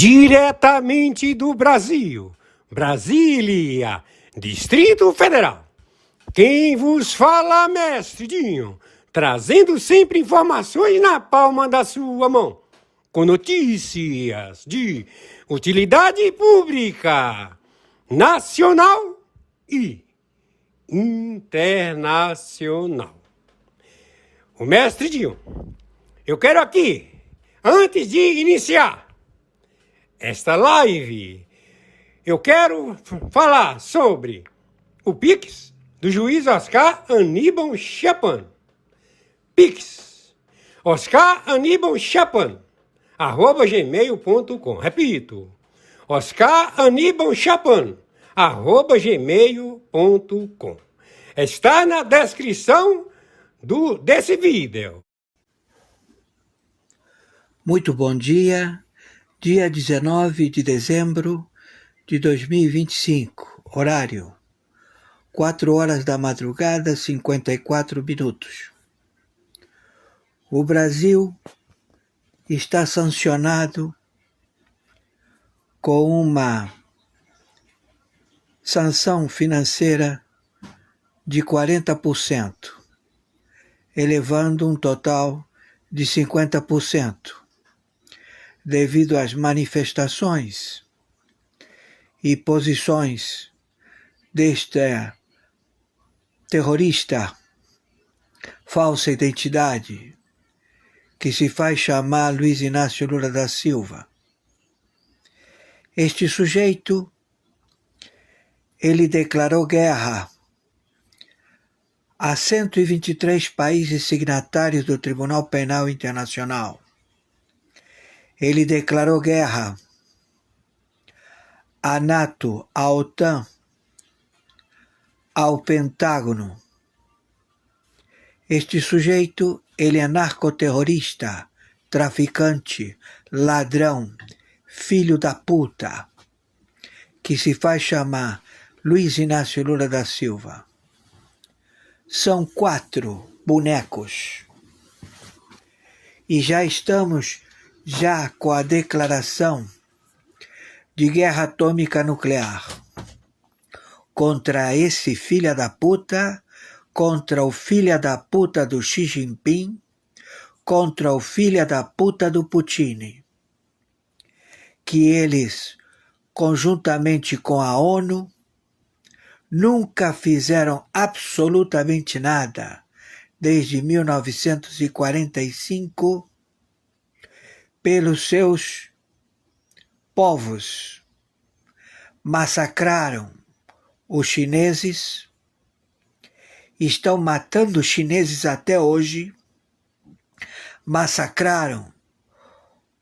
Diretamente do Brasil, Brasília, Distrito Federal. Quem vos fala, mestre Dinho, trazendo sempre informações na palma da sua mão, com notícias de utilidade pública, nacional e internacional. O mestre Dinho, eu quero aqui, antes de iniciar esta live, eu quero falar sobre o Pix do juiz Oscar Aníbal Chapan. Pix, Oscar Aníbal Chapan, @gmail.com. Repito, Oscar Aníbal Chapan, @gmail.com. Está na descrição desse vídeo. Muito bom dia, dia 19 de dezembro de 2025, horário 4h da madrugada, 54 minutos. O Brasil está sancionado com uma sanção financeira de 40%, elevando um total de 50%. Devido às manifestações e posições deste terrorista falsa identidade que se faz chamar Luiz Inácio Lula da Silva. Este sujeito, ele declarou guerra a 123 países signatários do Tribunal Penal Internacional. Ele declarou guerra à NATO, à OTAN, ao Pentágono. Este sujeito, ele é narcoterrorista, traficante, ladrão, filho da puta, que se faz chamar Luiz Inácio Lula da Silva. São 4 bonecos. E já estamos com a declaração de guerra atômica nuclear contra esse filho da puta, contra o filho da puta do Xi Jinping, contra o filho da puta do Putin, que eles, conjuntamente com a ONU, nunca fizeram absolutamente nada desde 1945 pelos seus povos. Massacraram os chineses, estão matando os chineses até hoje, massacraram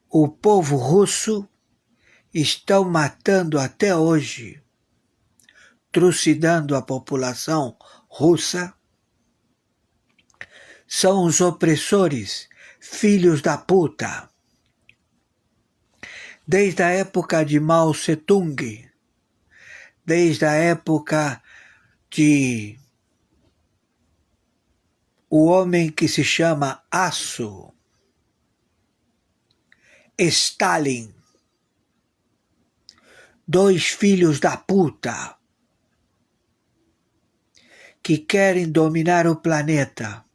o povo russo, estão matando até hoje, trucidando a população russa. São os opressores, filhos da puta. Desde a época de Mao Tse-tung, desde a época de o homem que se chama Aço, Stalin, 2 filhos da puta que querem dominar o planeta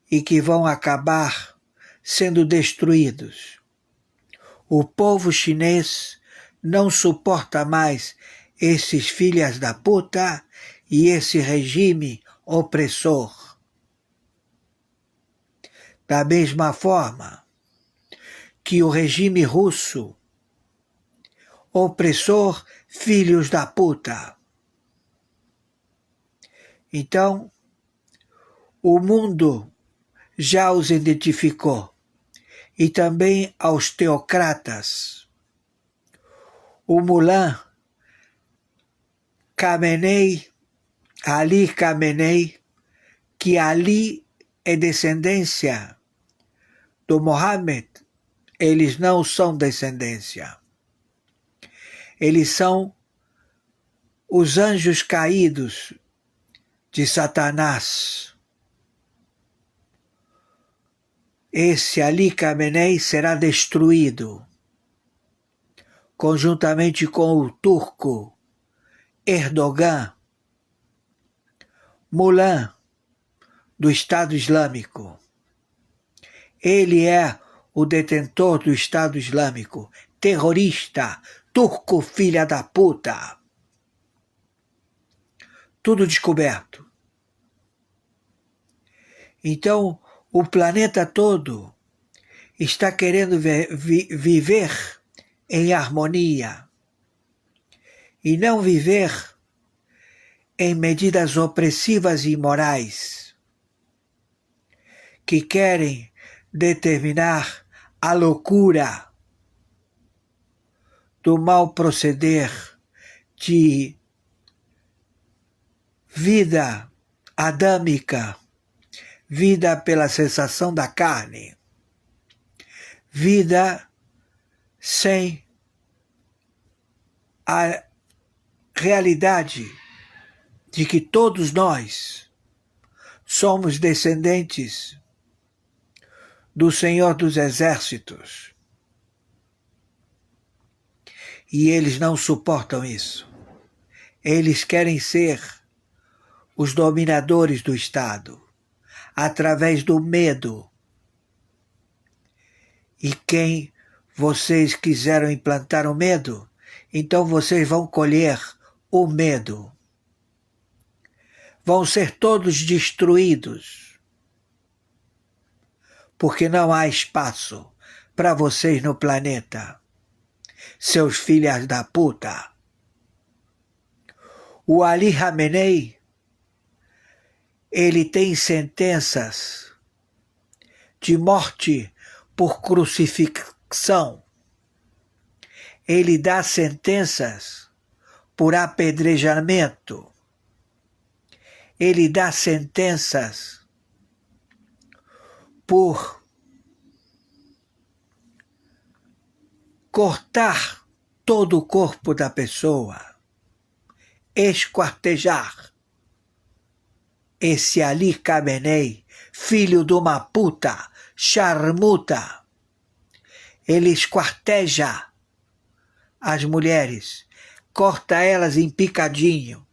e que vão acabar sendo destruídos. O povo chinês não suporta mais esses filhos da puta e esse regime opressor. Da mesma forma que o regime russo, opressor, filhos da puta. Então, o mundo já os identificou, e também aos teocratas. O Mullah Khamenei, Ali Khamenei, que Ali é descendência do Mohammed, eles não são descendência. Eles são os anjos caídos de Satanás. Esse Ali Khamenei será destruído. conjuntamente com o turco Erdogan, Mulan, do Estado Islâmico. Ele é o detentor do Estado Islâmico, terrorista, turco filha da puta. Tudo descoberto. Então, o planeta todo está querendo viver em harmonia e não viver em medidas opressivas e imorais que querem determinar a loucura do mau proceder de vida adâmica, vida pela sensação da carne, vida sem a realidade de que todos nós somos descendentes do Senhor dos Exércitos. E eles não suportam isso. Eles querem ser os dominadores do Estado, através do medo. E quem vocês quiseram implantar o medo, então vocês vão colher o medo. Vão ser todos destruídos, porque não há espaço para vocês no planeta, seus filhos da puta. O Ali Khamenei, ele tem sentenças de morte por crucifixão. Ele dá sentenças por apedrejamento. Ele dá sentenças por cortar todo o corpo da pessoa, esquartejar. Esse Ali Khamenei, filho de uma puta, charmuta, ele esquarteja as mulheres, corta elas em picadinho.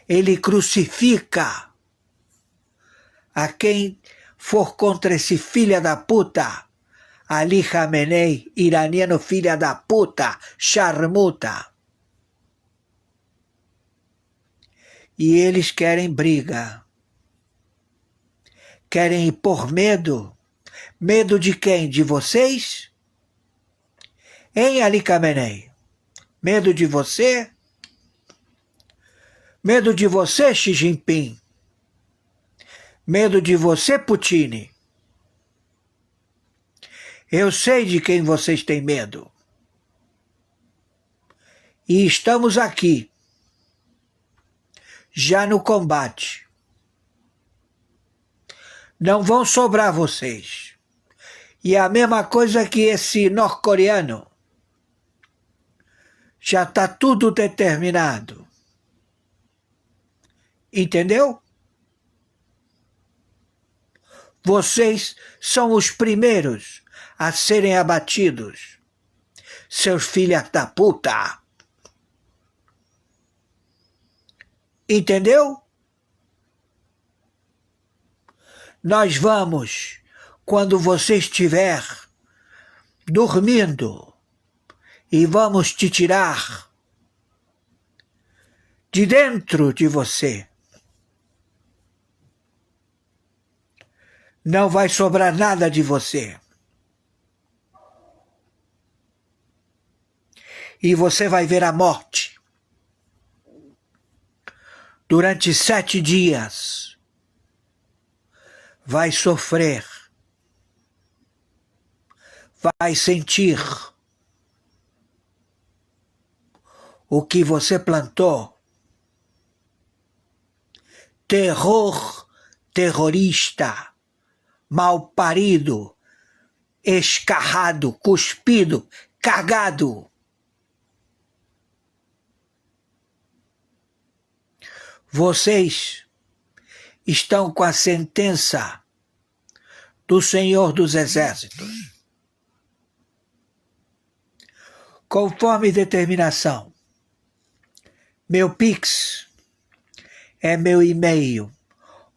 Ele crucifica a quem for contra esse filho da puta, Ali Khamenei, iraniano filha da puta, charmuta. E eles querem briga. Querem impor medo. Medo de quem? De vocês? Hein, Ali Khamenei? Medo de você? Medo de você, Xi Jinping? Medo de você, Putin? Eu sei de quem vocês têm medo. E estamos aqui, já no combate. Não vão sobrar vocês. E é a mesma coisa que esse norte-coreano. Já está tudo determinado. Entendeu? Vocês são os primeiros a serem abatidos, seus filhos da puta. Entendeu? Nós vamos, quando você estiver dormindo, e vamos te tirar de dentro de você. Não vai sobrar nada de você. E você vai ver a morte. Durante 7 dias, vai sofrer, vai sentir o que você plantou. Terror, terrorista, mal parido, escarrado, cuspido, cagado. Vocês estão com a sentença do Senhor dos Exércitos. conforme determinação. Meu Pix é meu e-mail,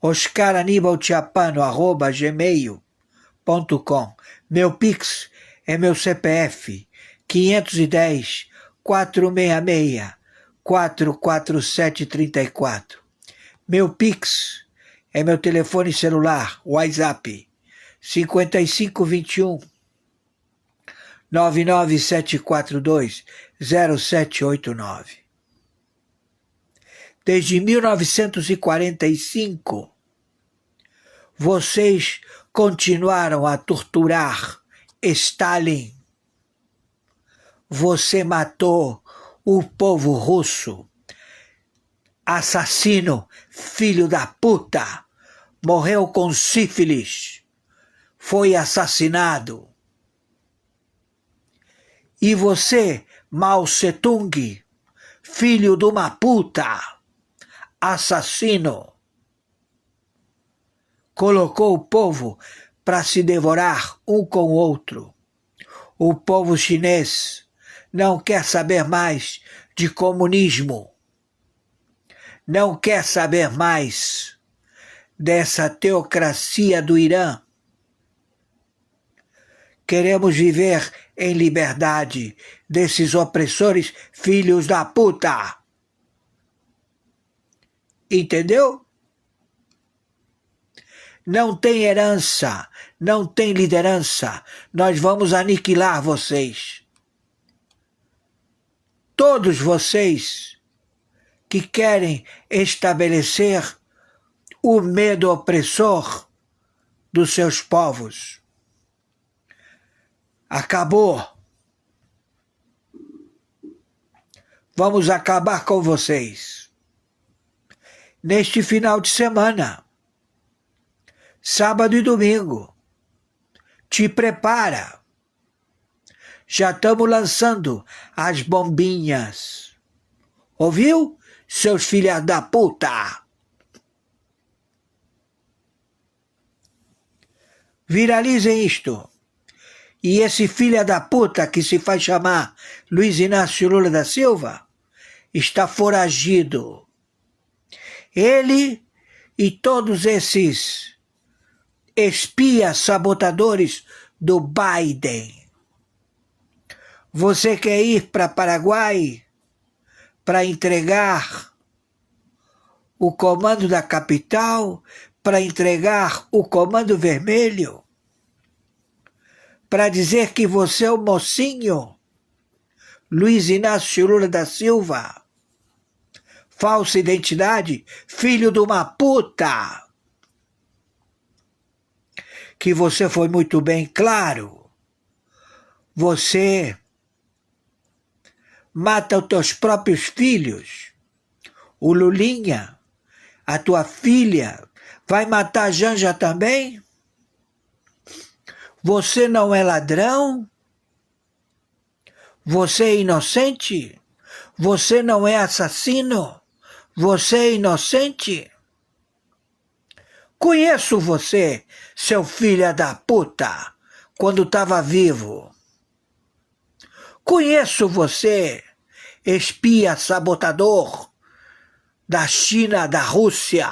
oscaranibaltiapano@gmail.com. Meu Pix é meu CPF, 510-466-44734. Meu Pix é meu telefone celular, WhatsApp, 5521 997420789. Desde 1945, vocês continuaram a torturar Stalin. Você matou o povo russo. Assassino, filho da puta. Morreu com sífilis. Foi assassinado. E você, Mao Tse-tung, filho de uma puta, assassino, colocou o povo para se devorar um com o outro. O povo chinês não quer saber mais de comunismo, não quer saber mais dessa teocracia do Irã. Queremos viver em liberdade desses opressores filhos da puta. Entendeu? Não tem herança, não tem liderança. Nós vamos aniquilar vocês. Todos vocês que querem estabelecer o medo opressor dos seus povos. Acabou. Vamos acabar com vocês. Neste final de semana, sábado e domingo, te prepara. Já estamos lançando as bombinhas. Ouviu, seus filhos da puta? Viralizem isto. E esse filho da puta que se faz chamar Luiz Inácio Lula da Silva está foragido. Ele e todos esses espias sabotadores do Biden. Você quer ir para Paraguai para entregar o comando da capital, para entregar o comando vermelho? Para dizer que você é o mocinho Luiz Inácio Lula da Silva? Falsa identidade, filho de uma puta. Que você foi muito bem claro. Você mata os teus próprios filhos. O Lulinha, a tua filha, vai matar a Janja também? Você não é ladrão? Você é inocente? Você não é assassino? Você é inocente? Conheço você, seu filho da puta, quando estava vivo. Conheço você, espia sabotador da China, da Rússia.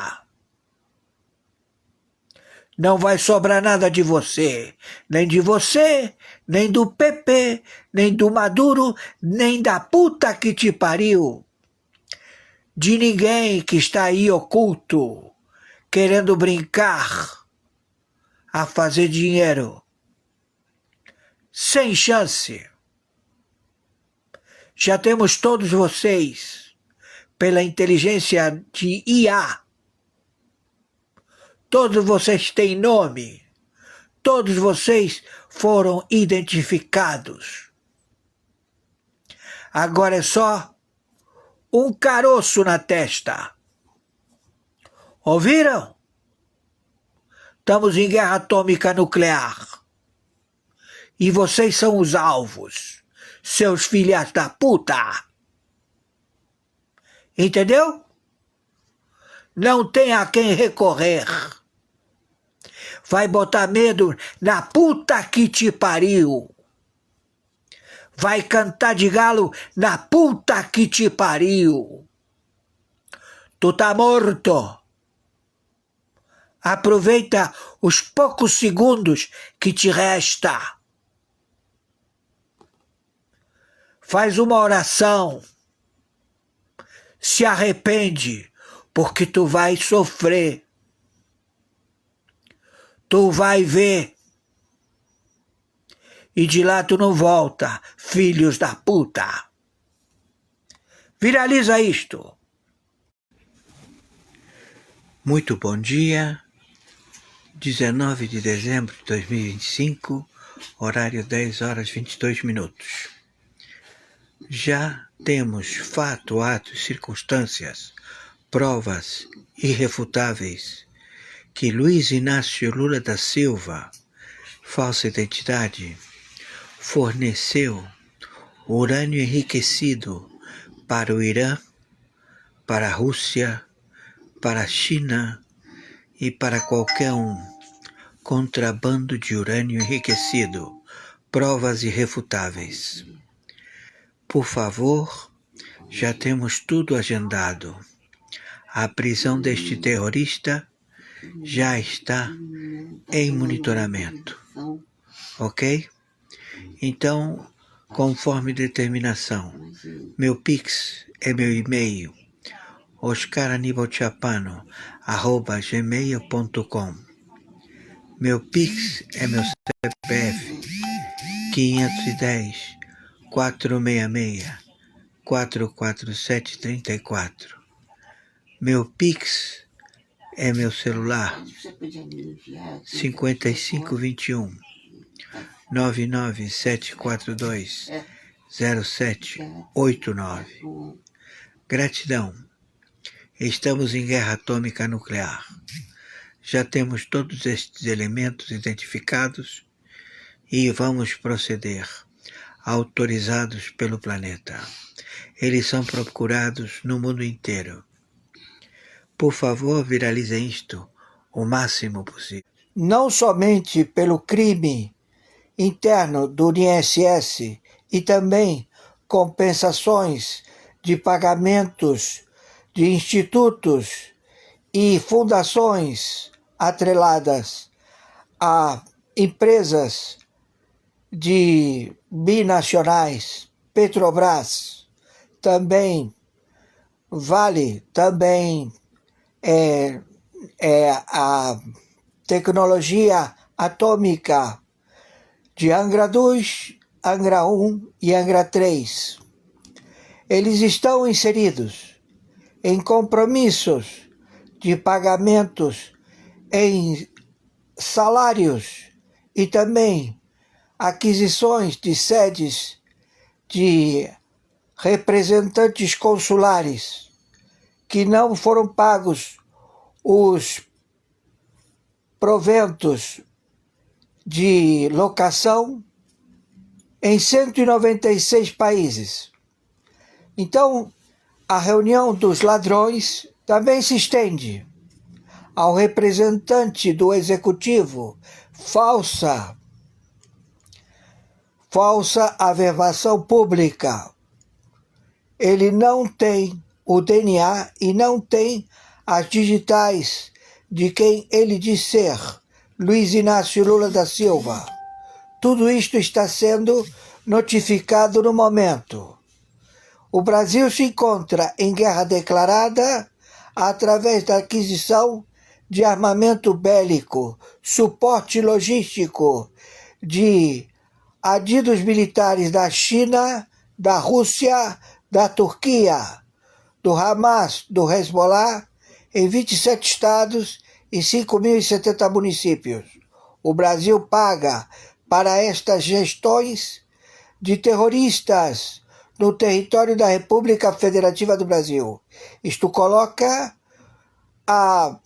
Não vai sobrar nada de você, nem do PP, nem do Maduro, nem da puta que te pariu. De ninguém que está aí oculto, querendo brincar a fazer dinheiro. Sem chance. Já temos todos vocês, pela inteligência de IA. Todos vocês têm nome. Todos vocês foram identificados. Agora é só um caroço na testa. Ouviram? Estamos em guerra atômica nuclear. E vocês são os alvos, seus filhas da puta. Entendeu? Não tem a quem recorrer. Vai botar medo na puta que te pariu. vai cantar de galo na puta que te pariu. Tu tá morto. Aproveita os poucos segundos que te resta. Faz uma oração. Se arrepende, porque tu vai sofrer. Tu vai ver. E de lá tu não volta, filhos da puta. Viraliza isto. Muito bom dia. 19 de dezembro de 2025, horário 10 horas 22 minutos. Já temos fato, atos, circunstâncias, provas irrefutáveis que Luiz Inácio Lula da Silva, falsa identidade, forneceu urânio enriquecido para o Irã, para a Rússia, para a China e para qualquer contrabando de urânio enriquecido, provas irrefutáveis. Por favor, já temos tudo agendado. A prisão deste terrorista já está em monitoramento, ok? Então, conforme determinação, meu Pix é meu e-mail, oscaranibalchapano@gmail.com. Meu Pix é meu CPF 510 466 44734. Meu Pix é meu celular 5521 99742 0789. Gratidão. Estamos em guerra atômica nuclear. Já temos todos estes elementos identificados e vamos proceder, autorizados pelo planeta. Eles são procurados no mundo inteiro. Por favor, viralizem isto o máximo possível. Não somente pelo crime interno do INSS e também compensações de pagamentos de institutos e fundações atreladas a empresas de binacionais, Petrobras, também Vale, também a tecnologia atômica de Angra 2, Angra 1 e Angra 3. Eles estão inseridos em compromissos de pagamentos em salários e também aquisições de sedes de representantes consulares que não foram pagos os proventos de locação em 196 países. Então, a reunião dos ladrões também se estende ao representante do executivo, falsa averbação pública. Ele não tem o DNA e não tem as digitais de quem ele diz ser, Luiz Inácio Lula da Silva. Tudo isto está sendo notificado no momento. O Brasil se encontra em guerra declarada através da aquisição de armamento bélico, suporte logístico de adidos militares da China, da Rússia, da Turquia, do Hamas, do Hezbollah, em 27 estados e 5.070 municípios. O Brasil paga para estas gestões de terroristas no território da República Federativa do Brasil. Isto coloca a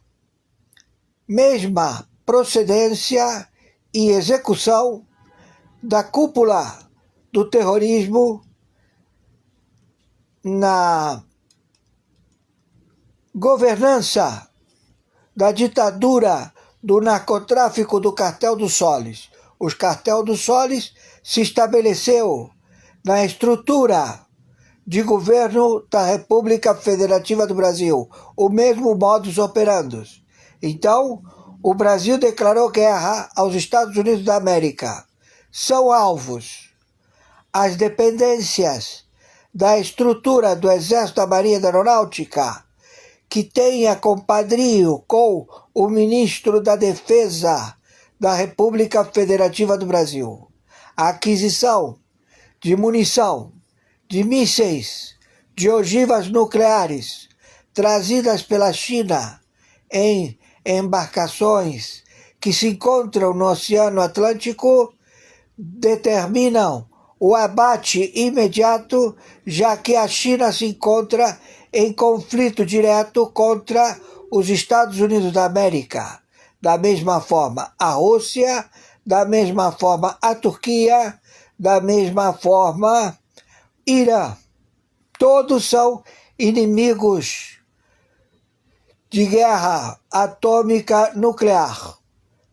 mesma procedência e execução da cúpula do terrorismo na governança da ditadura do narcotráfico do Cartel do Solis. O Cartel do Solis se estabeleceu na estrutura de governo da República Federativa do Brasil, o mesmo modus operandi. Então, o Brasil declarou guerra aos Estados Unidos da América. São alvos as dependências da estrutura do Exército, da Marinha e da Aeronáutica, que tenha compadrio com o ministro da Defesa da República Federativa do Brasil. A aquisição de munição, de mísseis, de ogivas nucleares trazidas pela China em embarcações que se encontram no Oceano Atlântico determinam o abate imediato, já que a China se encontra em conflito direto contra os Estados Unidos da América. Da mesma forma a Rússia, da mesma forma a Turquia, da mesma forma Irã. Todos são inimigos de guerra atômica nuclear,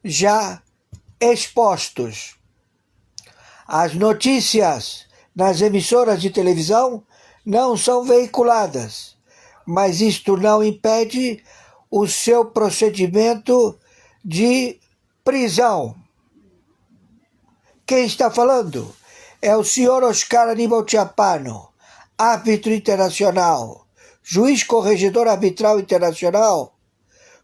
já expostos. As notícias nas emissoras de televisão não são veiculadas, mas isto não impede o seu procedimento de prisão. Quem está falando é o senhor Oscar Aníbal Chiappano, árbitro internacional, juiz corregedor arbitral internacional,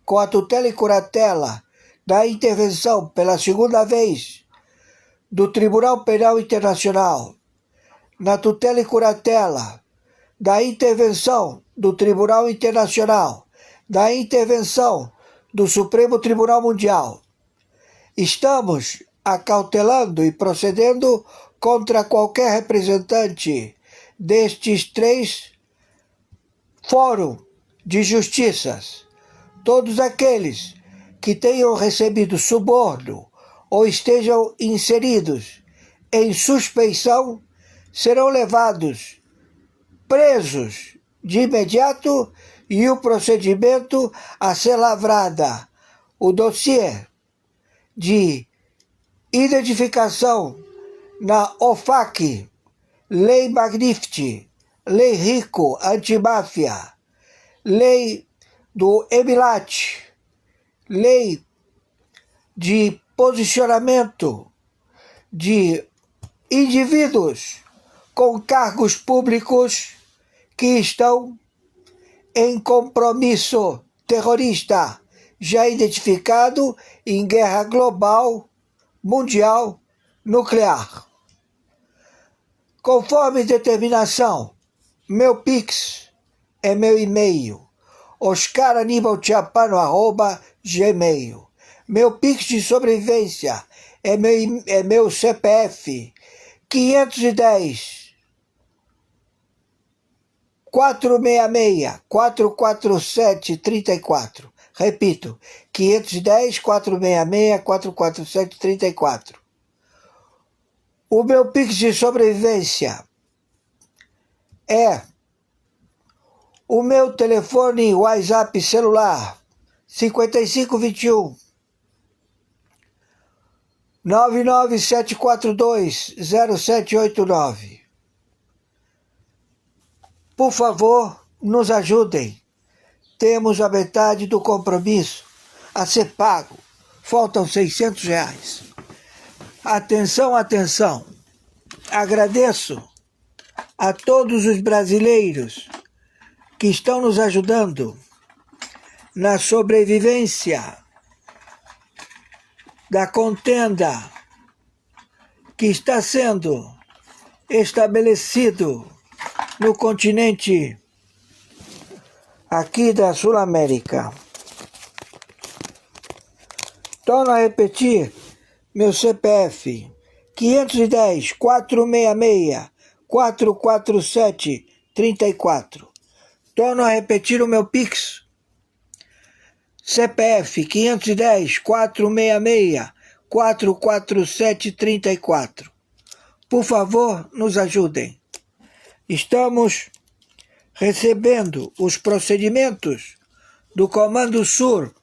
com a tutela e curatela da intervenção pela segunda vez do Tribunal Penal Internacional, na tutela e curatela da intervenção do Tribunal Internacional, da intervenção do Supremo Tribunal Mundial. Estamos acautelando e procedendo contra qualquer representante destes três fóruns de justiças. Todos aqueles que tenham recebido suborno ou estejam inseridos em suspeição serão levados presos de imediato e o procedimento a ser lavrada o dossiê de identificação na OFAC, Lei Magnifique, Lei Rico, Antimáfia, Lei do Emilat, Lei de posicionamento de indivíduos com cargos públicos que estão em compromisso terrorista já identificado em guerra global, mundial, nuclear. Conforme determinação, meu Pix é meu e-mail, oscaranibalchiappano@gmail. Meu Pix de sobrevivência é meu CPF, 510 466 447 34. Repito, 510 466 447 34. O meu Pix de sobrevivência é o meu telefone WhatsApp celular 5521 997420789. Por favor, nos ajudem. Temos a metade do compromisso a ser pago. Faltam R$600. Atenção, atenção. Agradeço a todos os brasileiros que estão nos ajudando na sobrevivência da contenda que está sendo estabelecido no continente aqui da Sul-América. Torno a repetir meu CPF 510 466 447 34. Torno a repetir o meu Pix. CPF 510 466 447 34. Por favor, nos ajudem. Estamos recebendo os procedimentos do Comando Sur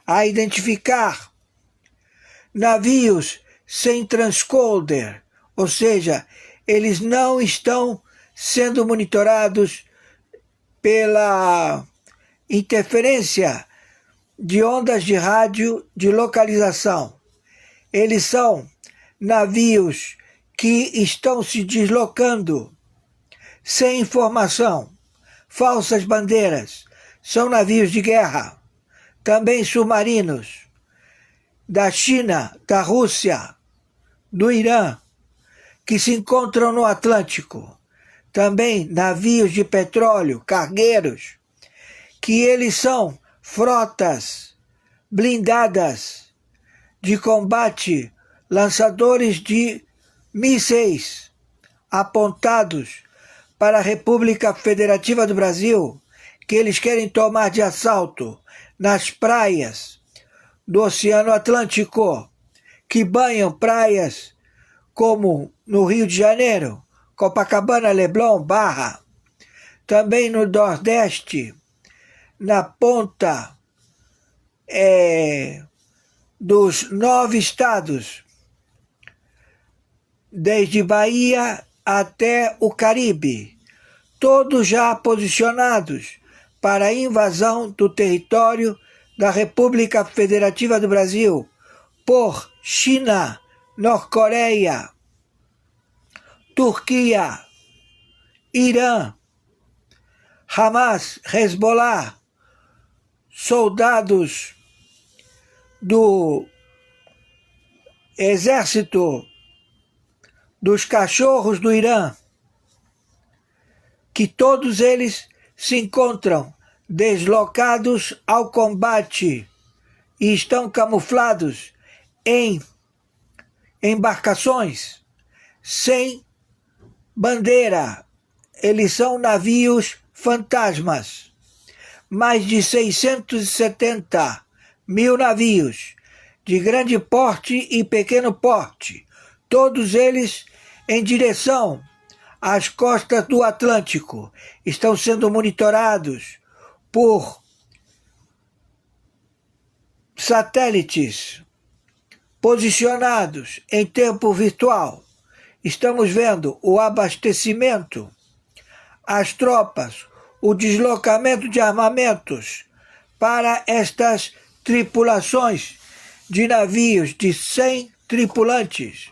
a identificar navios sem transponder, ou seja, eles não estão sendo monitorados pela interferência de ondas de rádio de localização. Eles são navios que estão se deslocando sem informação, falsas bandeiras, são navios de guerra, também submarinos, da China, da Rússia, do Irã, que se encontram no Atlântico, também navios de petróleo, cargueiros, que eles são frotas blindadas de combate, lançadores de mísseis apontados para a República Federativa do Brasil, que eles querem tomar de assalto nas praias do Oceano Atlântico, que banham praias como no Rio de Janeiro, Copacabana, Leblon, Barra, também no Nordeste, na ponta dos 9 estados, desde Bahia até o Caribe, todos já posicionados para a invasão do território da República Federativa do Brasil por China, Norte-Coreia, Turquia, Irã, Hamas, Hezbollah, soldados do exército dos cachorros do Irã, que todos eles se encontram deslocados ao combate e estão camuflados em embarcações sem bandeira. Eles são navios fantasmas. Mais de 670 mil navios de grande porte e pequeno porte, todos eles em direção às costas do Atlântico, estão sendo monitorados por satélites posicionados em tempo virtual. Estamos vendo o abastecimento, as tropas, o deslocamento de armamentos para estas tripulações de navios de 100 tripulantes,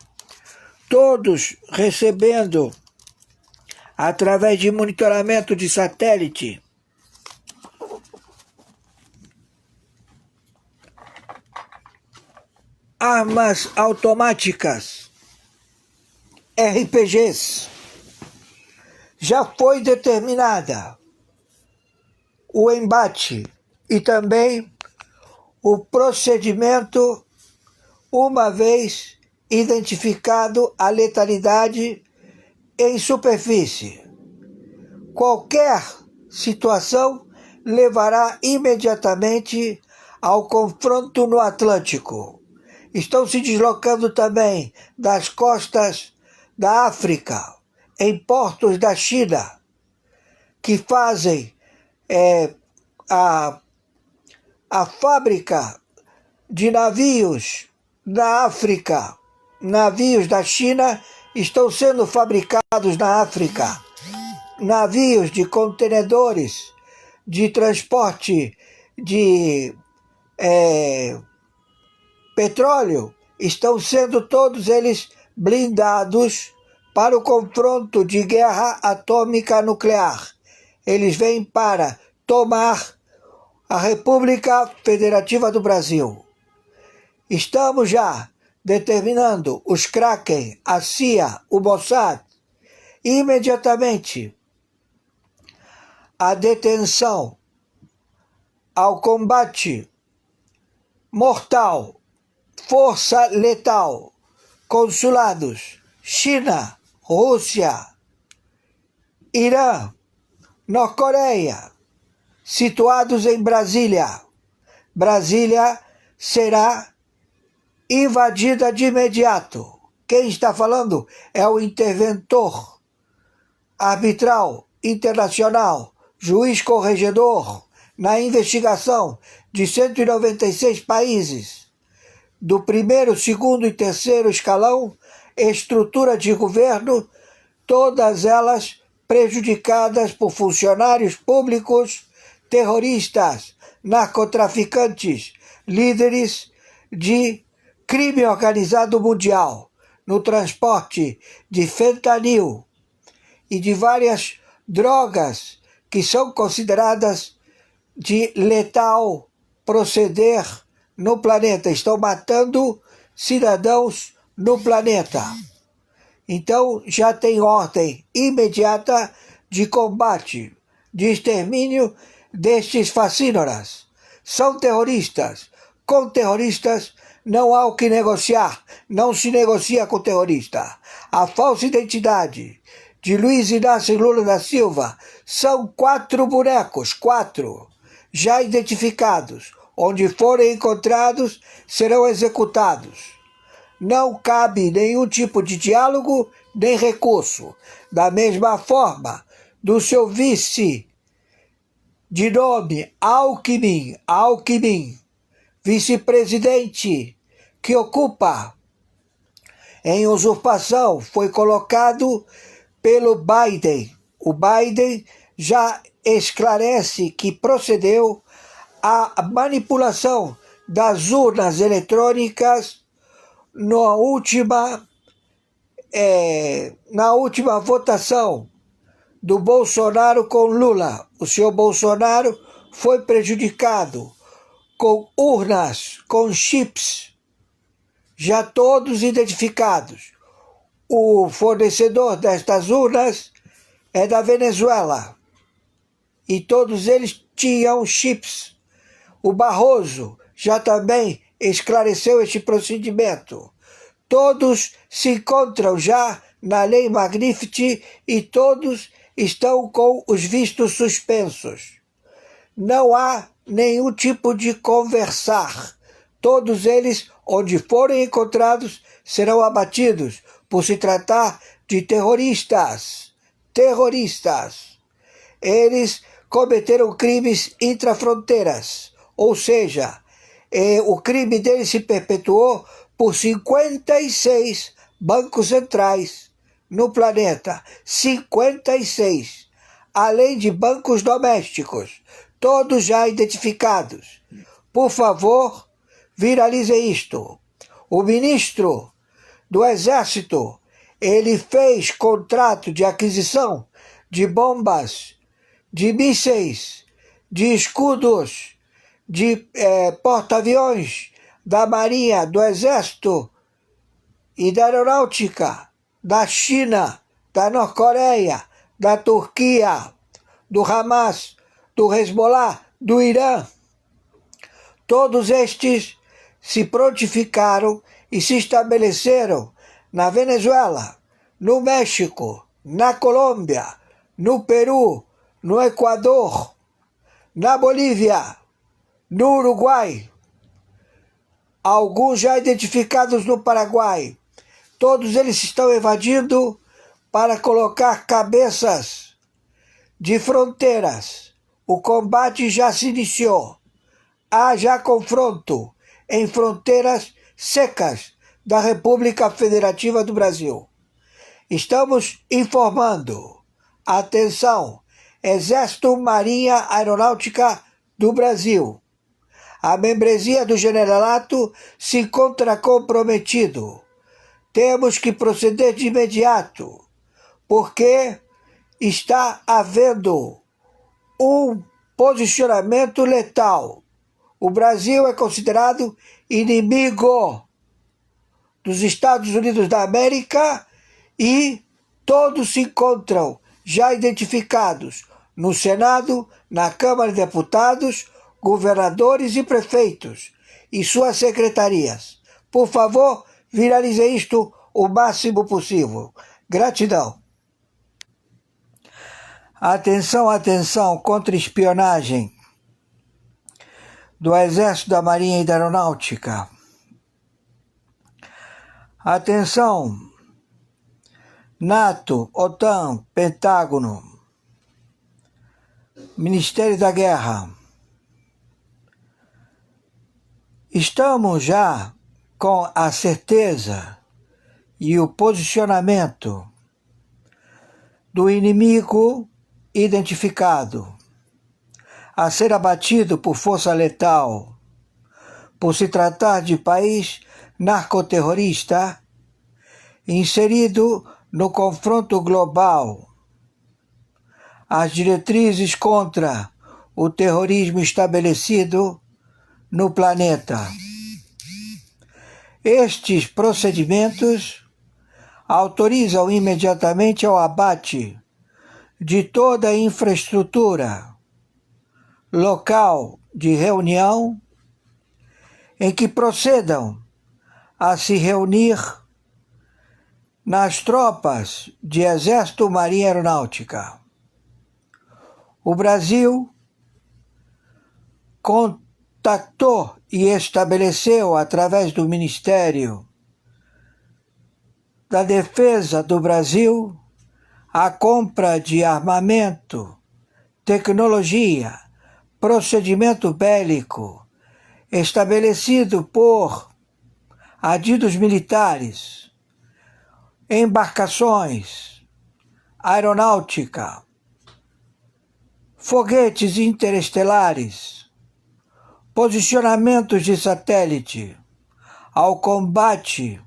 todos recebendo, através de monitoramento de satélite, armas automáticas, RPGs. Já foi determinada o embate e também o procedimento, uma vez identificado a letalidade em superfície. Qualquer situação levará imediatamente ao confronto no Atlântico. Estão se deslocando também das costas da África, em portos da China, que fazem a fábrica de navios na África. Navios da China estão sendo fabricados na África. Navios de contenedores de transporte de petróleo estão sendo todos eles blindados para o confronto de guerra atômica nuclear. Eles vêm para tomar a República Federativa do Brasil. Estamos já determinando os Kraken, a CIA, o Mossad, imediatamente a detenção, ao combate mortal, força letal, consulados, China, Rússia, Irã, Norte-Coreia, situados em Brasília. Brasília será invadida de imediato. Quem está falando é o interventor arbitral internacional, juiz corregedor, na investigação de 196 países, do primeiro, segundo e terceiro escalão, estrutura de governo todas elas prejudicadas por funcionários públicos, terroristas, narcotraficantes, líderes de crime organizado mundial, no transporte de fentanil e de várias drogas que são consideradas de letal proceder no planeta. Estão matando cidadãos no planeta. Então já tem ordem imediata de combate, de extermínio destes facínoras. São terroristas. Com terroristas não há o que negociar. Não se negocia com terrorista. A falsa identidade de Luiz Inácio Lula da Silva são 4 bonecos, 4, já identificados. Onde forem encontrados, serão executados. Não cabe nenhum tipo de diálogo nem recurso. Da mesma forma, do seu vice de nome Alckmin, vice-presidente que ocupa em usurpação, foi colocado pelo Biden. O Biden já esclarece que procedeu à manipulação das urnas eletrônicas na última votação do Bolsonaro com Lula. O senhor Bolsonaro foi prejudicado com urnas, com chips, já todos identificados. O fornecedor destas urnas é da Venezuela e todos eles tinham chips. O Barroso já também esclareceu este procedimento. Todos se encontram já na Lei Magnificat e todos estão com os vistos suspensos. Não há nenhum tipo de conversar. Todos eles, onde forem encontrados, serão abatidos por se tratar de terroristas. Terroristas. Eles cometeram crimes intrafronteiras, ou seja, o crime deles se perpetuou por 56 bancos centrais no planeta. 56. Além de bancos domésticos, todos já identificados. Por favor, viralize isto. O ministro do Exército, ele fez contrato de aquisição de bombas, de mísseis, de escudos, de porta-aviões da Marinha, do Exército e da Aeronáutica, da China, da Norte-Coreia, da Turquia, do Hamas, do Hezbollah, do Irã. Todos estes se prontificaram e se estabeleceram na Venezuela, no México, na Colômbia, no Peru, no Equador, na Bolívia, no Uruguai, alguns já identificados no Paraguai. Todos eles estão evadindo para colocar cabeças de fronteiras. O combate já se iniciou. Há já confronto em fronteiras secas da República Federativa do Brasil. Estamos informando. Atenção! Exército, Marinha, Aeronáutica do Brasil. A membresia do generalato se encontra comprometido. Temos que proceder de imediato, porque está havendo um posicionamento letal. O Brasil é considerado inimigo dos Estados Unidos da América e todos se encontram já identificados no Senado, na Câmara de Deputados, governadores e prefeitos e suas secretarias. Por favor, viralize isto o máximo possível. Gratidão. Atenção, atenção, contra-espionagem do Exército, da Marinha e da Aeronáutica. Atenção, NATO, OTAN, Pentágono, Ministério da Guerra. Estamos já com a certeza e o posicionamento do inimigo identificado, a ser abatido por força letal, por se tratar de país narcoterrorista, inserido no confronto global, as diretrizes contra o terrorismo estabelecido no planeta. Estes procedimentos autorizam imediatamente ao abate de toda a infraestrutura local de reunião em que procedam a se reunir nas tropas de Exército, Marinha e Aeronáutica. O Brasil contactou e estabeleceu, através do Ministério da Defesa do Brasil, a compra de armamento, tecnologia, procedimento bélico, estabelecido por adidos militares, embarcações, aeronáutica, foguetes interestelares, posicionamentos de satélite, ao combate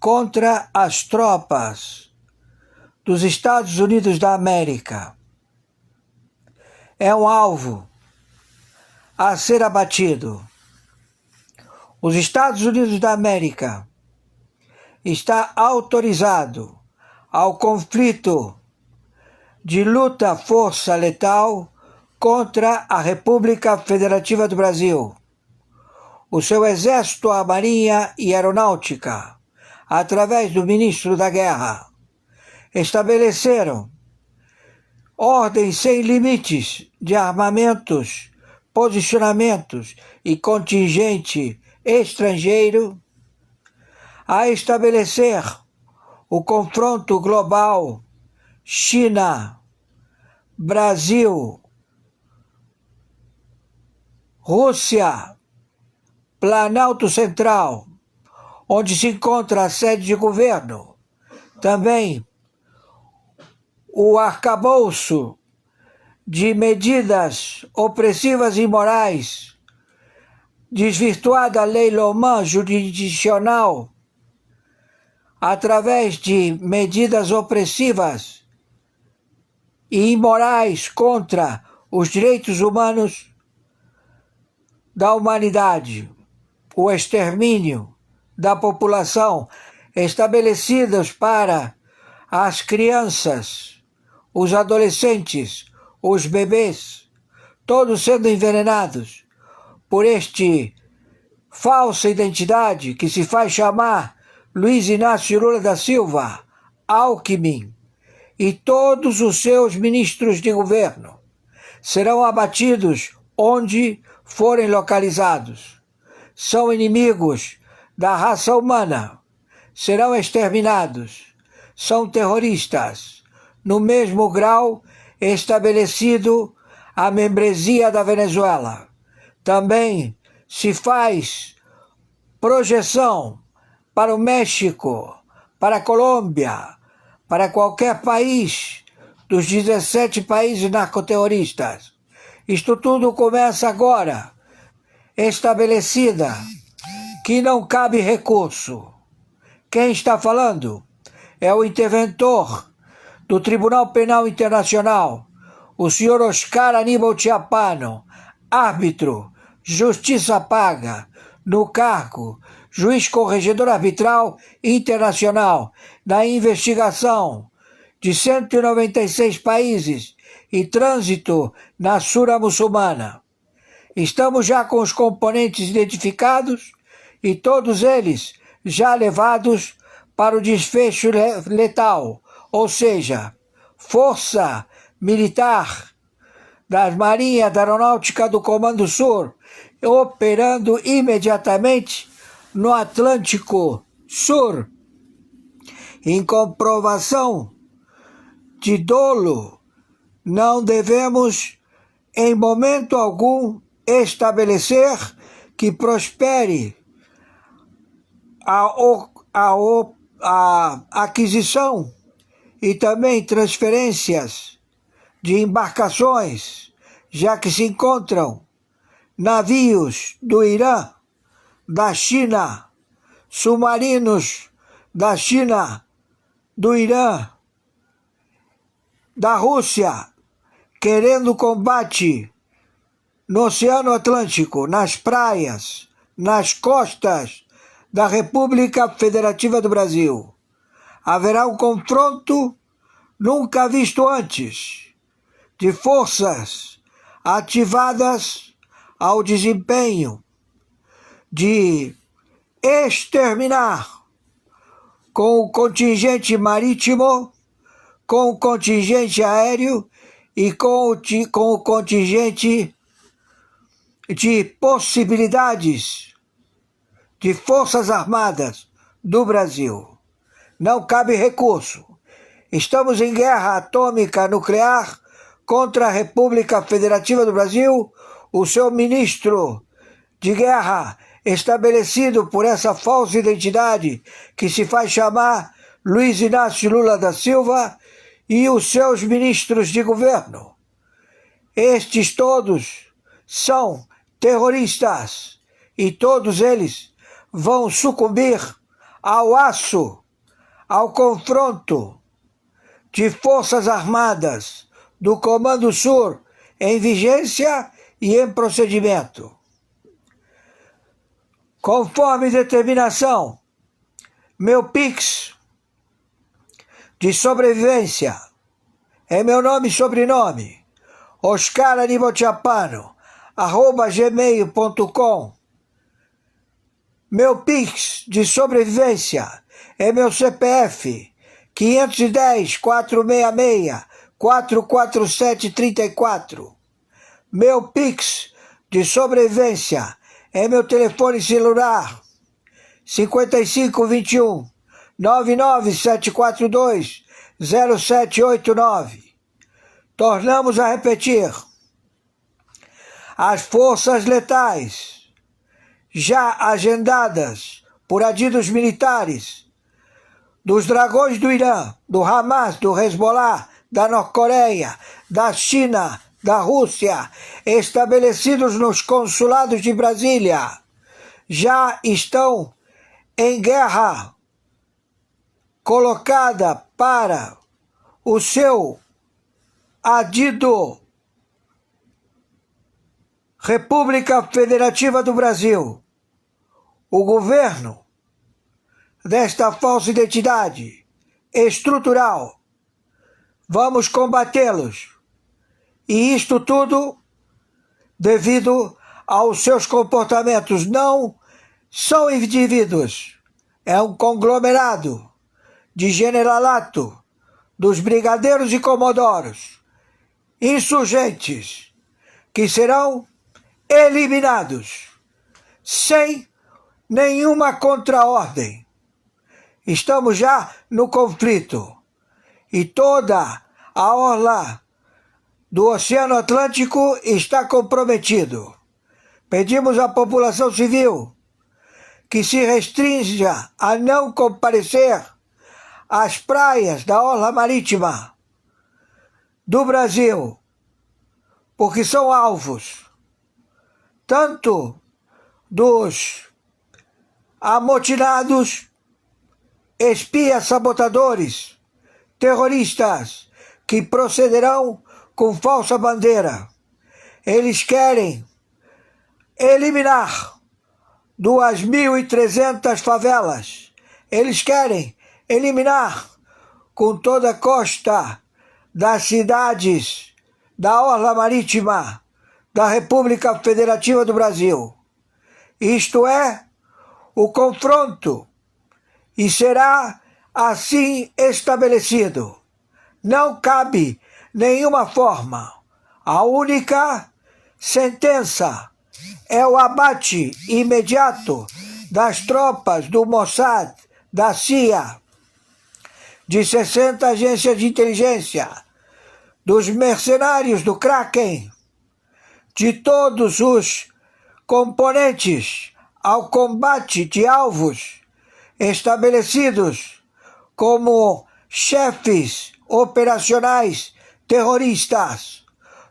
contra as tropas dos Estados Unidos da América. É um alvo a ser abatido. Os Estados Unidos da América está autorizado ao conflito de luta-força letal contra a República Federativa do Brasil. O seu Exército, a Marinha e a Aeronáutica, através do Ministro da Guerra, estabeleceram ordens sem limites de armamentos, posicionamentos e contingente estrangeiro, a estabelecer o confronto global China, Brasil, Rússia, Planalto Central, onde se encontra a sede de governo, também o arcabouço de medidas opressivas e imorais, desvirtuada a lei Loman jurisdicional, através de medidas opressivas e imorais contra os direitos humanos da humanidade, o extermínio da população, estabelecidas para as crianças, os adolescentes, os bebês, todos sendo envenenados por este falsa identidade que se faz chamar Luiz Inácio Lula da Silva, Alckmin, e todos os seus ministros de governo serão abatidos onde forem localizados. São inimigos da raça humana, serão exterminados. São terroristas, no mesmo grau estabelecido a membresia da Venezuela. Também se faz projeção para o México, para a Colômbia, para qualquer país dos 17 países narcoterroristas. Isto tudo começa agora, estabelecida, que não cabe recurso. Quem está falando é o interventor do Tribunal Penal Internacional, o senhor Oscar Aníbal Chiapano, árbitro, justiça paga, no cargo, juiz corregedor arbitral internacional, na investigação de 196 países e trânsito na Sura muçulmana. Estamos já com os componentes identificados e todos eles já levados para o desfecho letal, ou seja, força militar das Marinhas, da Aeronáutica do Comando Sul, operando imediatamente no Atlântico Sul. Em comprovação de dolo, não devemos, em momento algum, estabelecer que prospere a aquisição e também transferências de embarcações, já que se encontram navios do Irã, da China, submarinos da China, do Irã, da Rússia, querendo combate no Oceano Atlântico, nas praias, nas costas da República Federativa do Brasil. Haverá um confronto nunca visto antes de forças ativadas ao desempenho de exterminar com o contingente marítimo, com o contingente aéreo e com o contingente de possibilidades de forças armadas do Brasil. Não cabe recurso. Estamos em guerra atômica nuclear contra a República Federativa do Brasil. O seu ministro de guerra, estabelecido por essa falsa identidade que se faz chamar Luiz Inácio Lula da Silva, e os seus ministros de governo. Estes todos são terroristas e todos eles vão sucumbir ao aço, ao confronto de forças armadas do Comando Sul em vigência e em procedimento. Conforme determinação, meu Pix de sobrevivência é meu nome e sobrenome, oscaranibochapano@gmail.com. Meu Pix de sobrevivência é meu CPF 510-466-44734. Meu Pix de sobrevivência é meu telefone celular 5521 99742-0789. Tornamos a repetir. As forças letais já agendadas por adidos militares dos dragões do Irã, do Hamas, do Hezbollah, da Norte-Coreia, da China, da Rússia, estabelecidos nos consulados de Brasília, já estão em guerra colocada para o seu adido República Federativa do Brasil. O governo desta falsa identidade estrutural, vamos combatê-los. E isto tudo devido aos seus comportamentos. Não são indivíduos, é um conglomerado de generalato dos brigadeiros e comodoros, insurgentes, que serão eliminados sem nenhuma contraordem. Estamos já no conflito e toda a orla do Oceano Atlântico está comprometido. Pedimos à população civil que se restrinja a não comparecer às praias da orla marítima do Brasil, porque são alvos tanto dos amotinados, espias sabotadores, terroristas que procederão com falsa bandeira. Eles querem eliminar 2.300 favelas. Eles querem eliminar com toda a costa das cidades da orla marítima da República Federativa do Brasil. Isto é o confronto e será assim estabelecido. Não cabe nenhuma forma. A única sentença é o abate imediato das tropas do Mossad, da CIA, de 60 agências de inteligência, dos mercenários do Kraken, de todos os componentes ao combate de alvos estabelecidos como chefes operacionais terroristas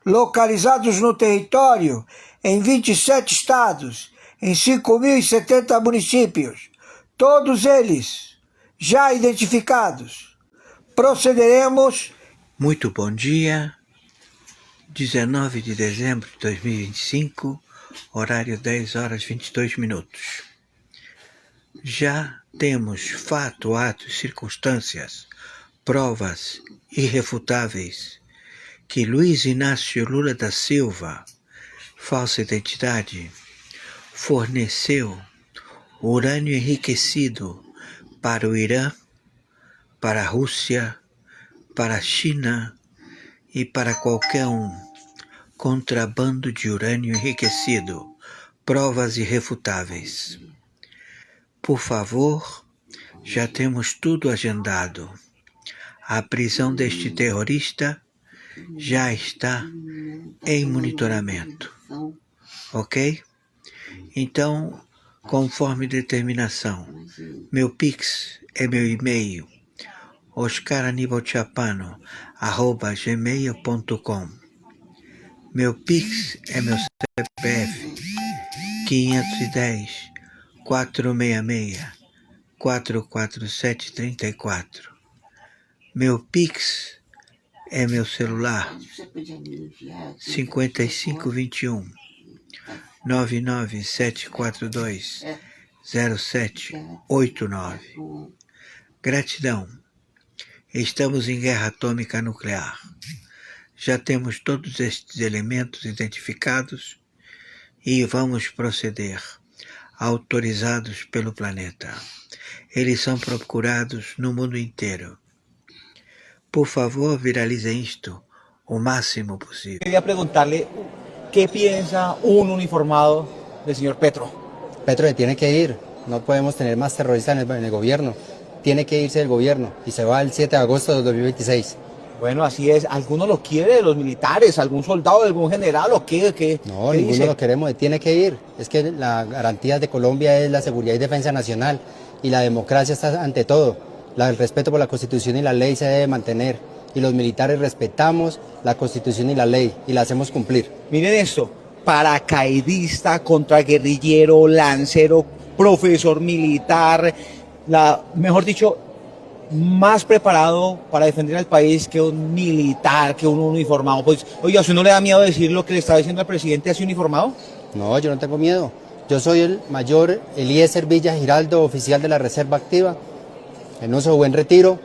localizados no território em 27 estados, em 5.070 municípios, todos eles já identificados. Procederemos. Muito bom dia, 19 de dezembro de 2025, horário 10 horas 22 minutos. Já temos fato, atos, circunstâncias, provas irrefutáveis que Luiz Inácio Lula da Silva, falsa identidade, forneceu urânio enriquecido para o Irã, para a Rússia, para a China e para qualquer contrabando de urânio enriquecido. Provas irrefutáveis. Por favor, já temos tudo agendado. A prisão deste terrorista já está em monitoramento, ok? Então, conforme determinação, meu Pix é meu e-mail, oscaranibalchapano@gmail.com. Meu Pix é meu CPF, 510-466-44734. Meu Pix é meu celular, 5521-99742-0789. Gratidão. Estamos em guerra atômica nuclear. Já temos todos estes elementos identificados e vamos proceder, autorizados pelo planeta. Eles são procurados no mundo inteiro. Por favor, viralizem isto o máximo possível. Quería preguntarle, ¿qué piensa un uniformado del señor Petro? Petro se tiene que ir, no podemos tener más terroristas en el gobierno, tiene que irse del gobierno y se va el 7 de agosto de 2026. Bueno, así es, ¿alguno lo quiere de los militares, algún soldado, algún general o qué? No, ¿qué ninguno dice? lo queremos, tiene que ir. Es que la garantía de Colombia es la seguridad y defensa nacional y la democracia está ante todo. El respeto por la Constitución y la ley se debe mantener y los militares respetamos la Constitución y la ley y la hacemos cumplir. Miren esto, paracaidista, contraguerrillero, lancero, profesor militar, mejor dicho, más preparado para defender al país que un militar, que un uniformado. Pues, oiga, ¿a usted no le da miedo decir lo que le está diciendo al presidente así uniformado? No, yo no tengo miedo. Yo soy el mayor Eliezer Villa Giraldo, oficial de la Reserva Activa, en uso de buen retiro.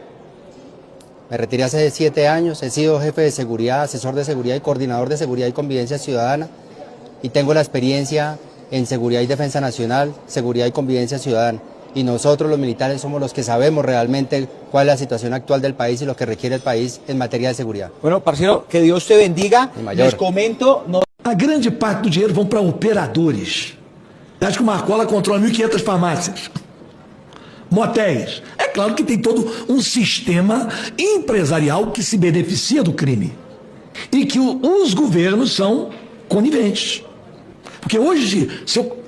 Me retiré hace 7 años, he sido jefe de seguridad, asesor de seguridad y coordinador de seguridad y convivencia ciudadana y tengo la experiencia en seguridad y defensa nacional, seguridad y convivencia ciudadana. Y nosotros los militares somos los que sabemos realmente cuál es la situación actual del país y lo que requiere el país en materia de seguridad. Bueno, parceiro, que Deus te bendiga. Les comento... A grande parte do dinheiro vão para operadores. Acho que o Marcola controla 1.500 farmácias. Motéis. É claro que tem todo um sistema empresarial que se beneficia do crime. E que os governos são coniventes. Porque hoje, se eu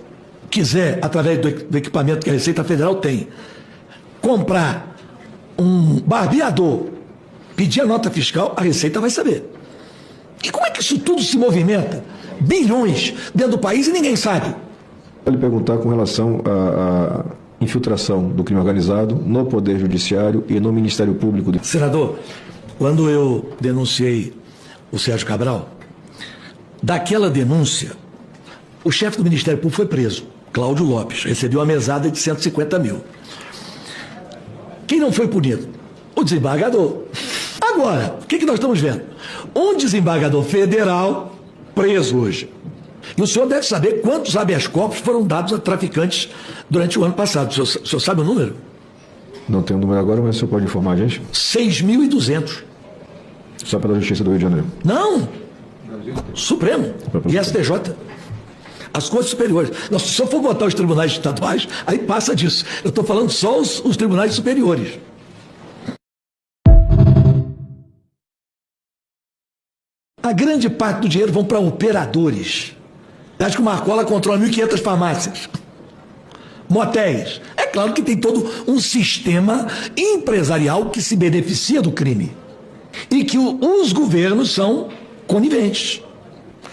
quiser, através do equipamento que a Receita Federal tem, comprar um barbeador, pedir a nota fiscal, a Receita vai saber. E como é que isso tudo se movimenta? Bilhões dentro do país e ninguém sabe. Vou lhe perguntar com relação à infiltração do crime organizado no Poder Judiciário e no Ministério Público. Senador, quando eu denunciei o Sérgio Cabral, daquela denúncia, o chefe do Ministério Público foi preso, Cláudio Lopes, recebeu uma mesada de 150 mil. Quem não foi punido? O desembargador. Agora, o que nós estamos vendo? Um desembargador federal preso hoje. E o senhor deve saber quantos habeas corpus foram dados a traficantes durante o ano passado. O senhor sabe o número? Não tenho o número agora, mas o senhor pode informar a gente? 6.200. Só pela Justiça do Rio de Janeiro? Não. Supremo e STJ. As coisas superiores. Não, se o senhor for botar os tribunais estaduais, aí passa disso. Eu estou falando só os tribunais superiores. A grande parte do dinheiro vão para operadores. Acho que o Marcola controla 1.500 farmácias. Motéis. É claro que tem todo um sistema empresarial que se beneficia do crime. E que os governos são coniventes.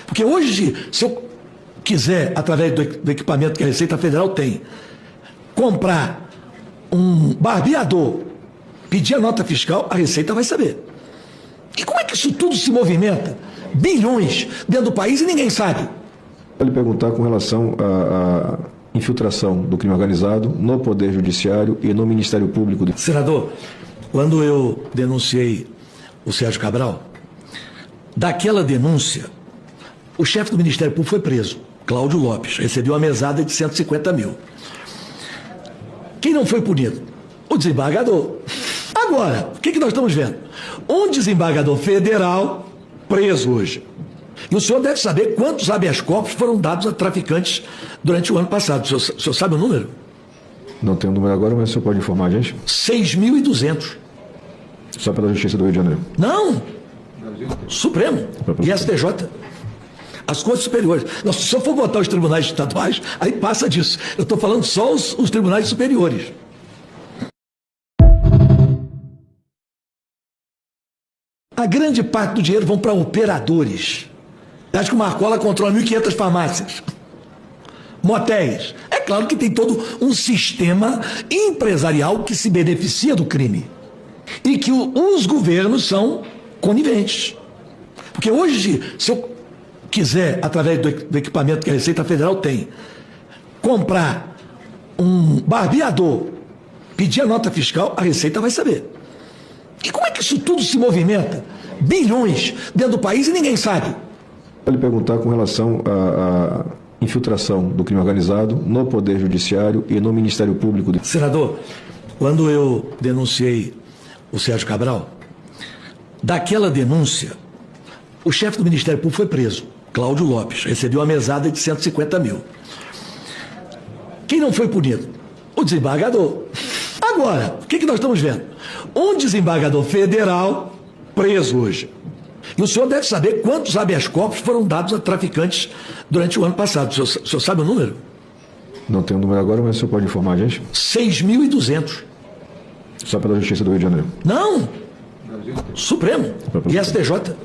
Porque hoje, se eu quiser, através do equipamento que a Receita Federal tem, comprar um barbeador, pedir a nota fiscal, a Receita vai saber. E como é que isso tudo se movimenta? Bilhões dentro do país e ninguém sabe. Vale perguntar com relação à infiltração do crime organizado no Poder Judiciário e no Ministério Público. Senador, quando eu denunciei o Sérgio Cabral, daquela denúncia, o chefe do Ministério Público foi preso, Cláudio Lopes, recebeu uma mesada de 150 mil. Quem não foi punido? O desembargador. Agora, o que nós estamos vendo? Um desembargador federal preso hoje. E o senhor deve saber quantos habeas corpus foram dados a traficantes durante o ano passado. O senhor sabe o número? Não tenho o número agora, mas o senhor pode informar a gente? 6.200. Só pela Justiça do Rio de Janeiro. Não! Supremo e STJ. As Cortes Superiores. Se eu for botar os tribunais estaduais, aí passa disso. Eu estou falando só os tribunais superiores. A grande parte do dinheiro vão para operadores. Acho que o Marcola controla 1.500 farmácias. Motéis. É claro que tem todo um sistema empresarial que se beneficia do crime. E que os governos são coniventes. Porque hoje, se eu quiser, através do equipamento que a Receita Federal tem, comprar um barbeador, pedir a nota fiscal, a Receita vai saber. E como é que isso tudo se movimenta? Bilhões dentro do país e ninguém sabe. Vale perguntar com relação à infiltração do crime organizado no Poder Judiciário e no Ministério Público. Senador, quando eu denunciei o Sérgio Cabral, daquela denúncia, o chefe do Ministério Público foi preso, Cláudio Lopes, recebeu uma mesada de 150 mil. Quem não foi punido? O desembargador. Agora, o que nós estamos vendo? Um desembargador federal preso hoje. E o senhor deve saber quantos habeas corpus foram dados a traficantes durante o ano passado. O senhor sabe o número? Não tenho o número agora, mas o senhor pode informar a gente? 6.200. Só pela Justiça do Rio de Janeiro. Não! Supremo e STJ.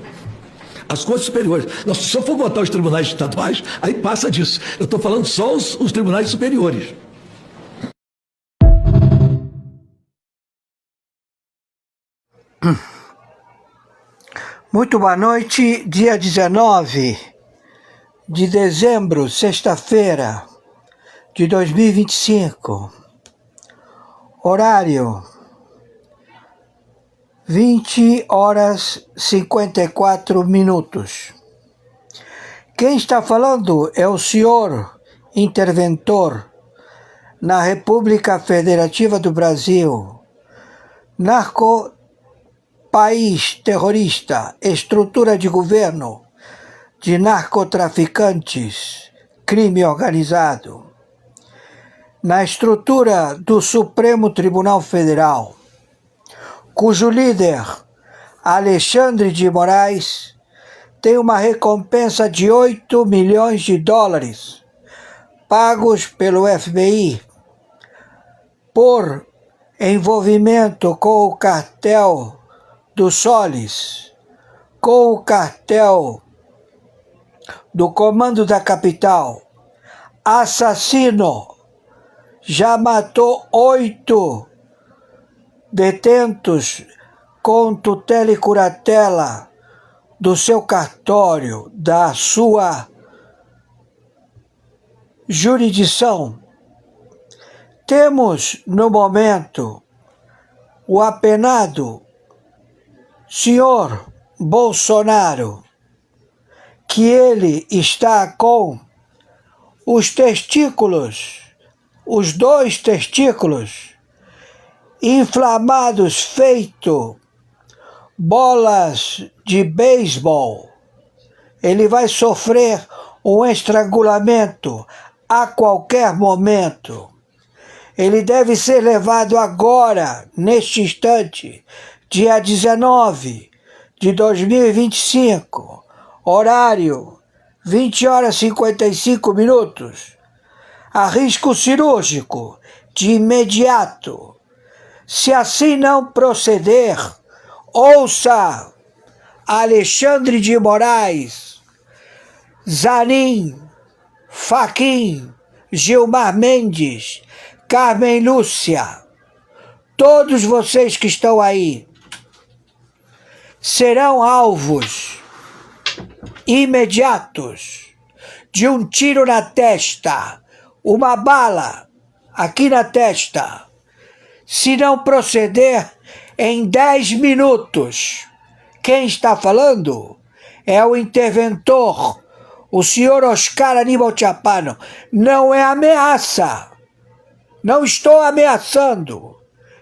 As Cortes Superiores. Se eu for botar os tribunais estaduais, aí passa disso. Eu estou falando só os tribunais superiores. Muito boa noite, dia 19 de dezembro, sexta-feira de 2025. Horário 20h54. Quem está falando é o senhor interventor na República Federativa do Brasil, país terrorista, estrutura de governo de narcotraficantes, crime organizado. Na estrutura do Supremo Tribunal Federal, cujo líder, Alexandre de Moraes, tem uma recompensa de 8 milhões de dólares pagos pelo FBI por envolvimento com o cartel do Solis, com o cartel do Comando da Capital, assassino, já matou 8 detentos com tutela e curatela do seu cartório, da sua jurisdição. Temos, no momento, o apenado senhor Bolsonaro, que ele está com os testículos, os 2 testículos, inflamados feito bolas de beisebol. Ele vai sofrer um estrangulamento a qualquer momento. Ele deve ser levado agora, neste instante, dia 19 de 2025, horário 20h55, a risco cirúrgico de imediato. Se assim não proceder, ouça Alexandre de Moraes, Zanin, Fachin, Gilmar Mendes, Carmen Lúcia, todos vocês que estão aí serão alvos imediatos de um tiro na testa, uma bala aqui na testa, se não proceder em 10 minutos. Quem está falando é o interventor, o senhor Oscar Aníbal Chapano. Não é ameaça, não estou ameaçando,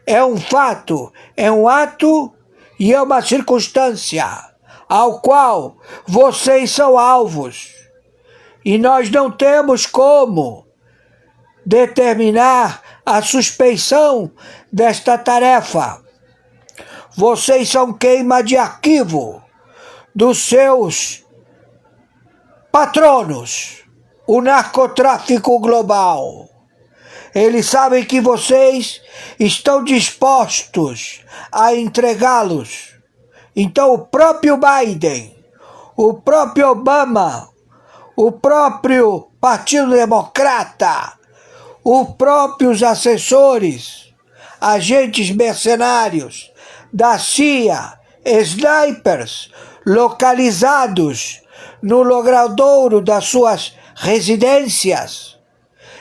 é um fato, é um ato e é uma circunstância ao qual vocês são alvos. E nós não temos como determinar a suspeição desta tarefa. Vocês são queima de arquivo dos seus patronos, o narcotráfico global. Eles sabem que vocês estão dispostos a entregá-los. Então o próprio Biden, o próprio Obama, o próprio Partido Democrata, os próprios assessores, agentes mercenários da CIA, snipers localizados no logradouro das suas residências,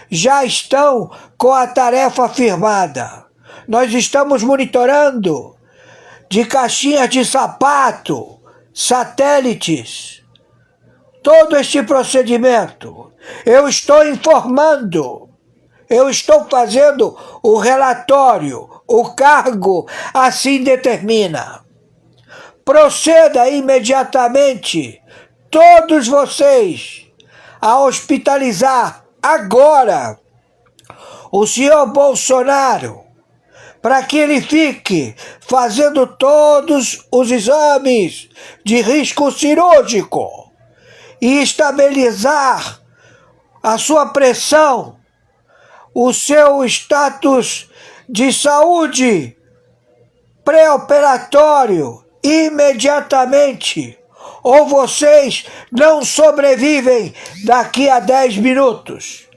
já estão com a tarefa firmada. Nós estamos monitorando de caixinhas de sapato, satélites, todo este procedimento. Eu estou informando, eu estou fazendo o relatório, o cargo assim determina. Proceda imediatamente, todos vocês, a hospitalizar agora o senhor Bolsonaro, para que ele fique fazendo todos os exames de risco cirúrgico e estabilizar a sua pressão, o seu status de saúde pré-operatório imediatamente, ou vocês não sobrevivem daqui a 10 minutos.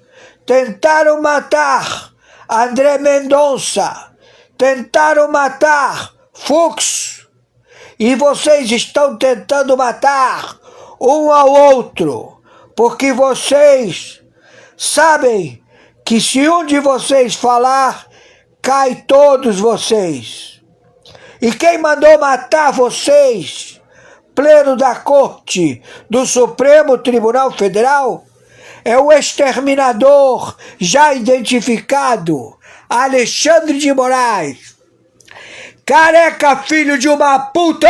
Tentaram matar André Mendonça, tentaram matar Fux, e vocês estão tentando matar um ao outro, porque vocês sabem que se um de vocês falar, cai todos vocês. E quem mandou matar vocês, pleno da Corte do Supremo Tribunal Federal, é o exterminador já identificado, Alexandre de Moraes. Careca, filho de uma puta!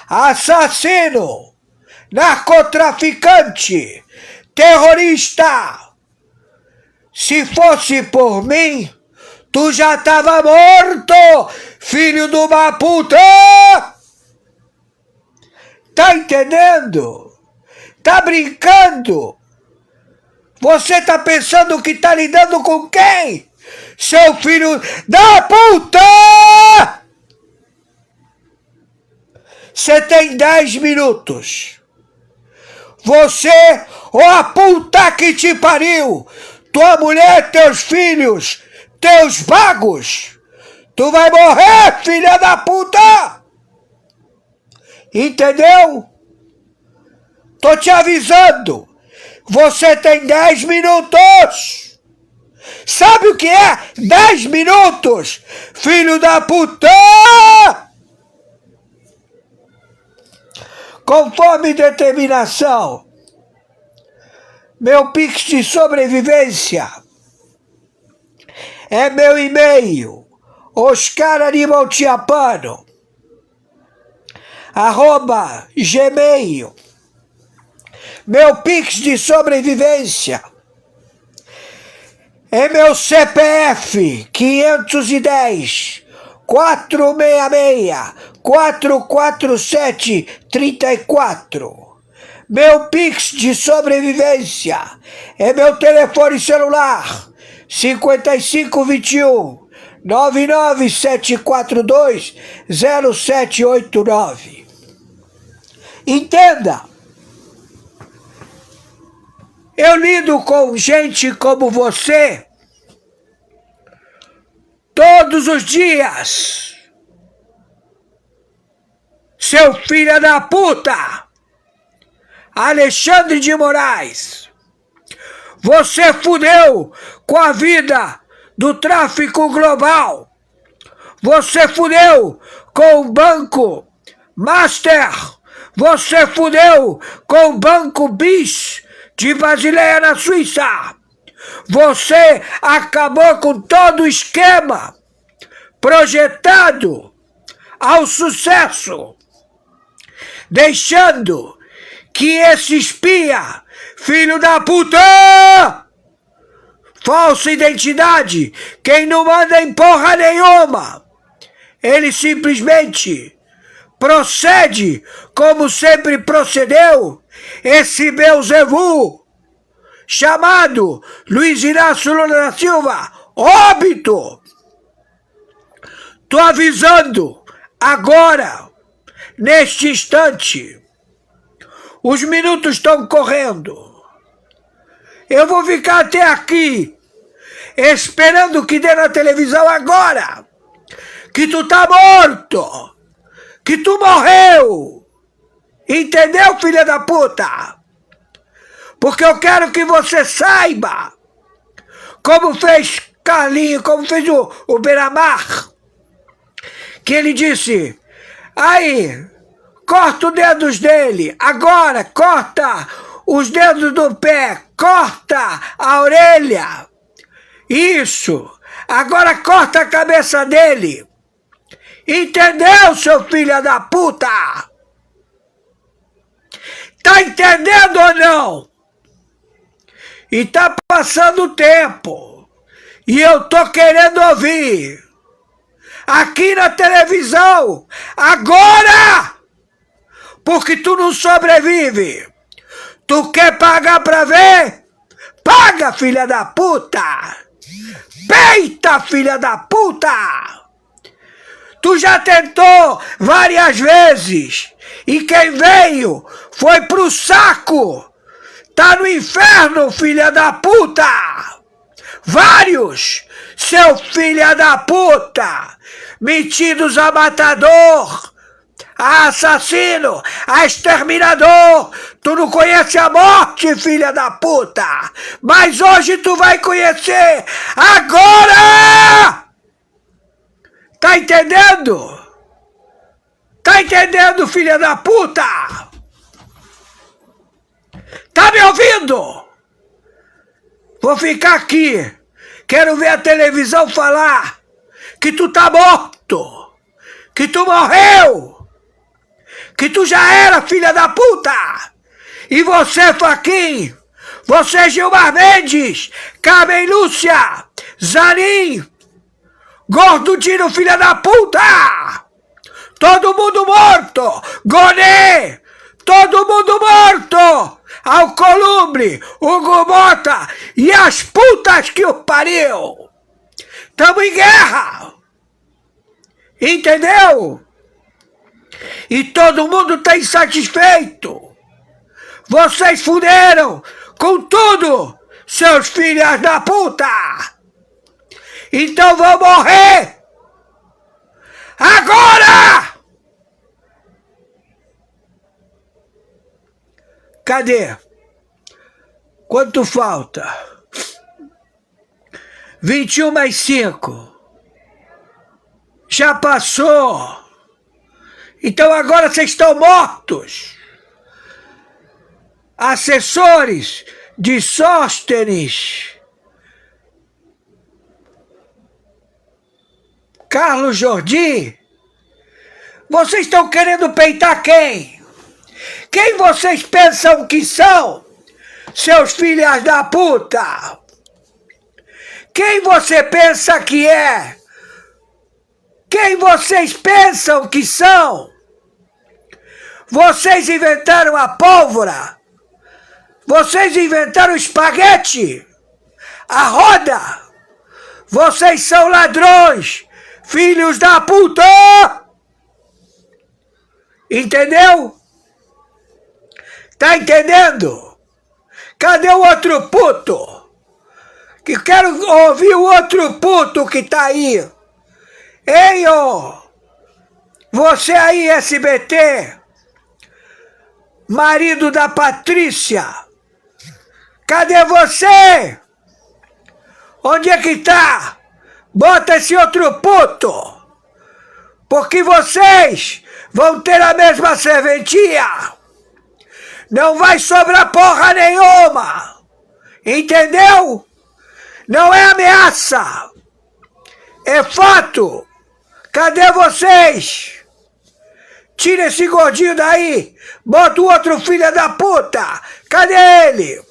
Assassino! Narcotraficante! Terrorista! Se fosse por mim, tu já estava morto, filho de uma puta! Tá entendendo? Tá brincando? Você tá pensando que tá lidando com quem? Seu filho da puta! Você tem 10 minutos. Você, ou a puta que te pariu, tua mulher, teus filhos, teus vagos, tu vai morrer, filha da puta! Entendeu? Tô te avisando. Você tem 10 minutos. Sabe o que é 10 minutos, filho da puta? Conforme determinação, meu Pix de sobrevivência é meu e-mail, Oscar Aníbal Chapano, @gmail. Meu Pix de sobrevivência é meu CPF 510 466 447 34. Meu Pix de sobrevivência é meu telefone celular 5521 99742 0789. Entenda, eu lido com gente como você todos os dias. Seu filho da puta, Alexandre de Moraes, você fudeu com a vida do tráfico global. Você fudeu com o Banco Master. Você fudeu com o Banco BIS de Basileia, na Suíça. Você acabou com todo o esquema projetado ao sucesso, deixando que esse espia, filho da puta, falsa identidade, quem não manda em porra nenhuma, ele simplesmente procede como sempre procedeu, esse Beelzebub chamado Luiz Inácio Lula da Silva, óbito. Tô avisando agora, neste instante, os minutos estão correndo. Eu vou ficar até aqui, esperando que dê na televisão agora, que tu tá morto, que tu morreu. Entendeu, filha da puta? Porque eu quero que você saiba, como fez Carlinho, como fez o Beramar, que ele disse, aí, corta os dedos dele, agora corta os dedos do pé, corta a orelha, isso, agora corta a cabeça dele. Entendeu, seu filho da puta? Tá entendendo ou não? E tá passando o tempo, e eu tô querendo ouvir, aqui na televisão, agora! Porque tu não sobrevive. Tu quer pagar pra ver? Paga, filha da puta! Peita, filha da puta! Tu já tentou várias vezes, e quem veio foi pro saco! Tá no inferno, filha da puta! Vários, seu filha da puta! Metidos a matador, a assassino, a exterminador! Tu não conhece a morte, filha da puta! Mas hoje tu vai conhecer! Agora! Tá entendendo? Tá entendendo, filha da puta? Tá me ouvindo? Vou ficar aqui. Quero ver a televisão falar que tu tá morto, que tu morreu, que tu já era, filha da puta. E você, Faquin, você, Gilmar Mendes, Carmen Lúcia, Zanin, Gordo Dino, filha da puta. Todo mundo morto. Gonê, todo mundo morto. Alcolumbre, Hugo Mota e as putas que o pariu. Tamo em guerra. Entendeu? E todo mundo tá insatisfeito. Vocês fuderam com tudo, seus filhos da puta. Então vão morrer. Agora! Cadê? Quanto falta? 21 mais 5. Já passou. Então agora vocês estão mortos. Assessores de Sóstenes, Carlos Jordi, vocês estão querendo peitar quem? Quem vocês pensam que são, seus filhos da puta? Quem você pensa que é? Quem vocês pensam que são? Vocês inventaram a pólvora? Vocês inventaram o espaguete? A roda? Vocês são ladrões, filhos da puta! Entendeu? Tá entendendo? Cadê o outro puto? Que quero ouvir o outro puto que tá aí. Ei, ó! Você aí, SBT, marido da Patrícia, cadê você? Onde é que tá? Bota esse outro puto, porque vocês vão ter a mesma serventia. Não vai sobrar porra nenhuma, entendeu? Não é ameaça, é fato. Cadê vocês? Tira esse gordinho daí, bota o outro filho da puta. Cadê ele?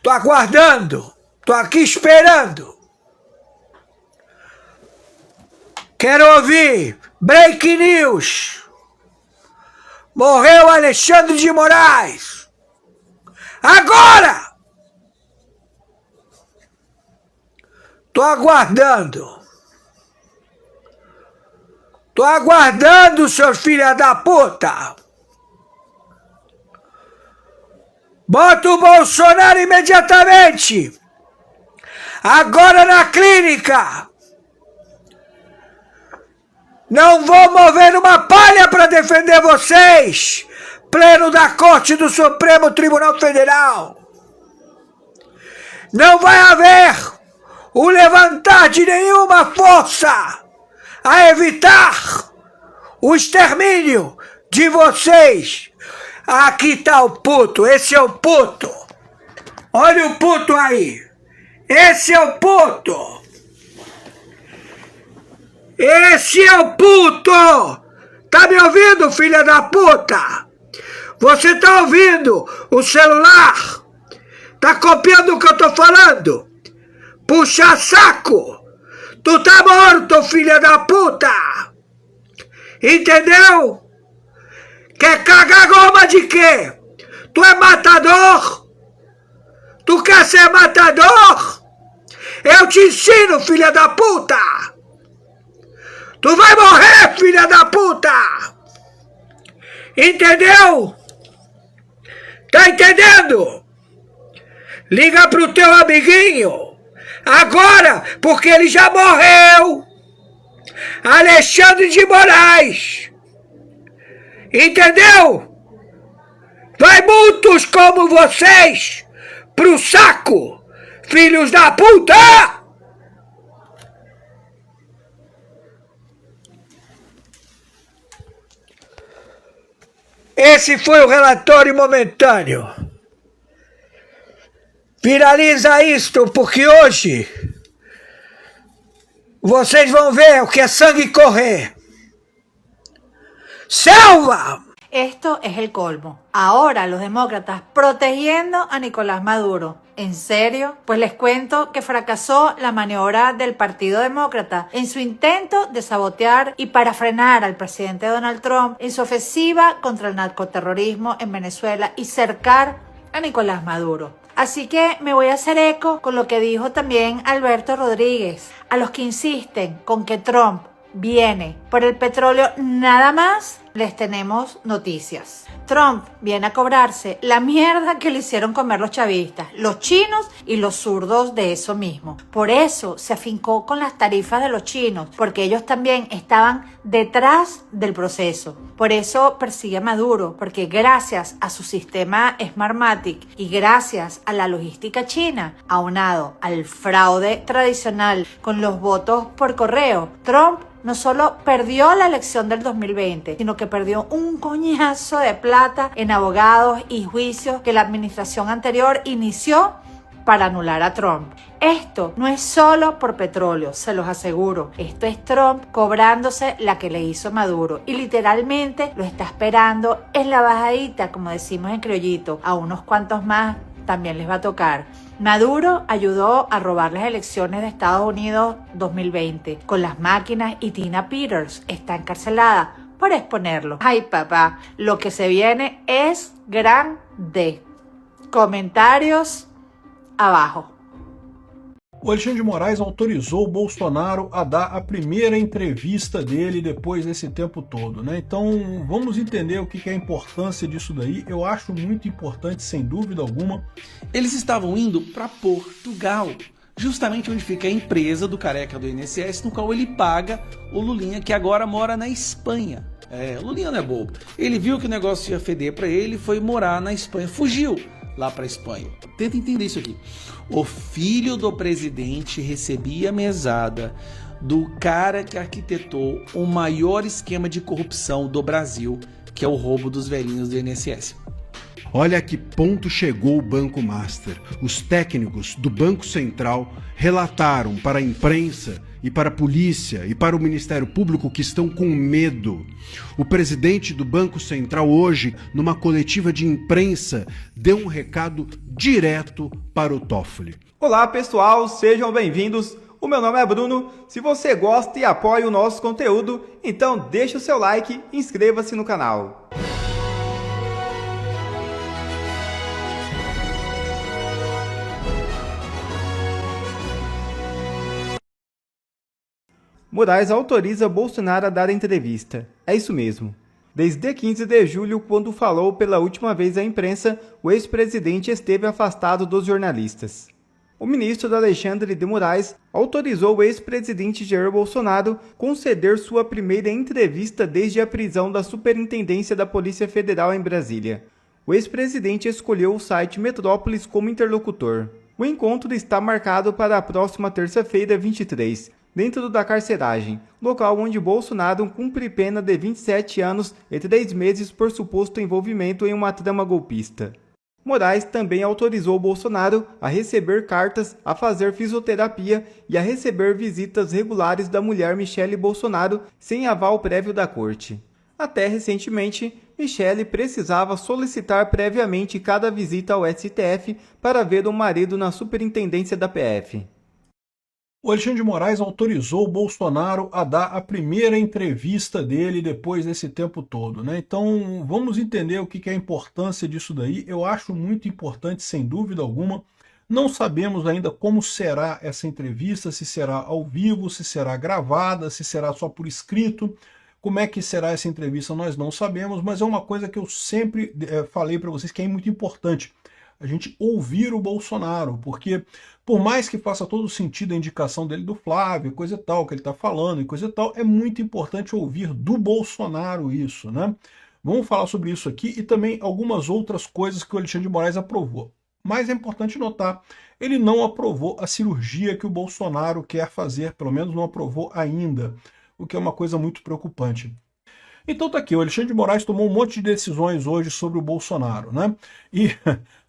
Tô aguardando, tô aqui esperando. Quero ouvir break news. Morreu Alexandre de Moraes. Agora! Tô aguardando. Tô aguardando, seus filhos da puta. Bota o Bolsonaro imediatamente. Agora na clínica. Não vou mover uma palha para defender vocês. Pleno da Corte do Supremo Tribunal Federal. Não vai haver o levantar de nenhuma força a evitar o extermínio de vocês. Aqui tá o puto, esse é o puto. Olha o puto aí. Esse é o puto. Esse é o puto. Tá me ouvindo, filha da puta? Você tá ouvindo o celular? Tá copiando o que eu tô falando? Puxa saco! Tu tá morto, filha da puta! Entendeu? Quer cagar goma de quê? Tu é matador? Tu quer ser matador? Eu te ensino, filha da puta! Tu vai morrer, filha da puta! Entendeu? Tá entendendo? Liga pro teu amiguinho. Agora, porque ele já morreu. Alexandre de Moraes. Entendeu? Vai muitos como vocês pro saco, filhos da puta! Esse foi o relatório momentâneo. Viraliza isto, porque hoje vocês vão ver o que é sangue correr. ¡Selva! Esto es el colmo. Ahora los demócratas protegiendo a Nicolás Maduro. ¿En serio? Pues les cuento que fracasó la maniobra del Partido Demócrata en su intento de sabotear y para frenar al presidente Donald Trump en su ofensiva contra el narcoterrorismo en Venezuela y cercar a Nicolás Maduro. Así que me voy a hacer eco con lo que dijo también Alberto Rodríguez. A los que insisten con que Trump viene por el petróleo nada más, les tenemos noticias. Trump viene a cobrarse la mierda que le hicieron comer los chavistas, los chinos y los zurdos de eso mismo. Por eso se afincó con las tarifas de los chinos, porque ellos también estaban detrás del proceso. Por eso persigue a Maduro, porque gracias a su sistema Smartmatic y gracias a la logística china, aunado al fraude tradicional con los votos por correo, Trump no solo perdió la elección del 2020, sino que perdió un coñazo de plata en abogados y juicios que la administración anterior inició para anular a Trump. Esto no es solo por petróleo, se los aseguro. Esto es Trump cobrándose la que le hizo Maduro y literalmente lo está esperando en la bajadita, como decimos en criollito. A unos cuantos más también les va a tocar. Maduro ayudó a robar las elecciones de Estados Unidos 2020 con las máquinas y Tina Peters está encarcelada por exponerlo. Ay papá, lo que se viene es grande. Comentarios abajo. O Alexandre de Moraes autorizou o Bolsonaro a dar a primeira entrevista dele depois desse tempo todo, né? Então vamos entender o que é a importância disso daí. Eu acho muito importante, sem dúvida alguma. Eles estavam indo para Portugal, justamente onde fica a empresa do careca do INSS, no qual ele paga o Lulinha, que agora mora na Espanha. O Lulinha não é bobo. Ele viu que o negócio ia feder para ele e foi morar na Espanha. Fugiu lá para a Espanha. Tenta entender isso aqui. O filho do presidente recebia mesada do cara que arquitetou o maior esquema de corrupção do Brasil, que é o roubo dos velhinhos do INSS. Olha a que ponto chegou o Banco Master. Os técnicos do Banco Central relataram para a imprensa e para a polícia e para o Ministério Público que estão com medo. O presidente do Banco Central hoje, numa coletiva de imprensa, deu um recado direto para o Toffoli. Olá pessoal, sejam bem-vindos. O meu nome é Bruno. Se você gosta e apoia o nosso conteúdo, então deixa o seu like e inscreva-se no canal. Moraes autoriza Bolsonaro a dar entrevista. É isso mesmo. Desde 15 de julho, quando falou pela última vez à imprensa, o ex-presidente esteve afastado dos jornalistas. O ministro Alexandre de Moraes autorizou o ex-presidente Jair Bolsonaro conceder sua primeira entrevista desde a prisão da Superintendência da Polícia Federal em Brasília. O ex-presidente escolheu o site Metrópolis como interlocutor. O encontro está marcado para a próxima terça-feira, 23, dentro da carceragem, local onde Bolsonaro cumpre pena de 27 anos e 3 meses por suposto envolvimento em uma trama golpista. Moraes também autorizou Bolsonaro a receber cartas, a fazer fisioterapia e a receber visitas regulares da mulher Michele Bolsonaro sem aval prévio da corte. Até recentemente, Michele precisava solicitar previamente cada visita ao STF para ver o marido na superintendência da PF. O Alexandre de Moraes autorizou o Bolsonaro a dar a primeira entrevista dele depois desse tempo todo, né? Então vamos entender o que é a importância disso daí. Eu acho muito importante, sem dúvida alguma. Não sabemos ainda como será essa entrevista, se será ao vivo, se será gravada, se será só por escrito. Como é que será essa entrevista nós não sabemos, mas é uma coisa que eu sempre falei para vocês que é muito importante. A gente ouvir o Bolsonaro, porque por mais que faça todo sentido a indicação dele do Flávio, coisa e tal, que ele está falando e coisa e tal, é muito importante ouvir do Bolsonaro isso, né? Vamos falar sobre isso aqui e também algumas outras coisas que o Alexandre de Moraes aprovou. Mas é importante notar, ele não aprovou a cirurgia que o Bolsonaro quer fazer, pelo menos não aprovou ainda, o que é uma coisa muito preocupante. Então tá aqui, o Alexandre de Moraes tomou um monte de decisões hoje sobre o Bolsonaro, né? E,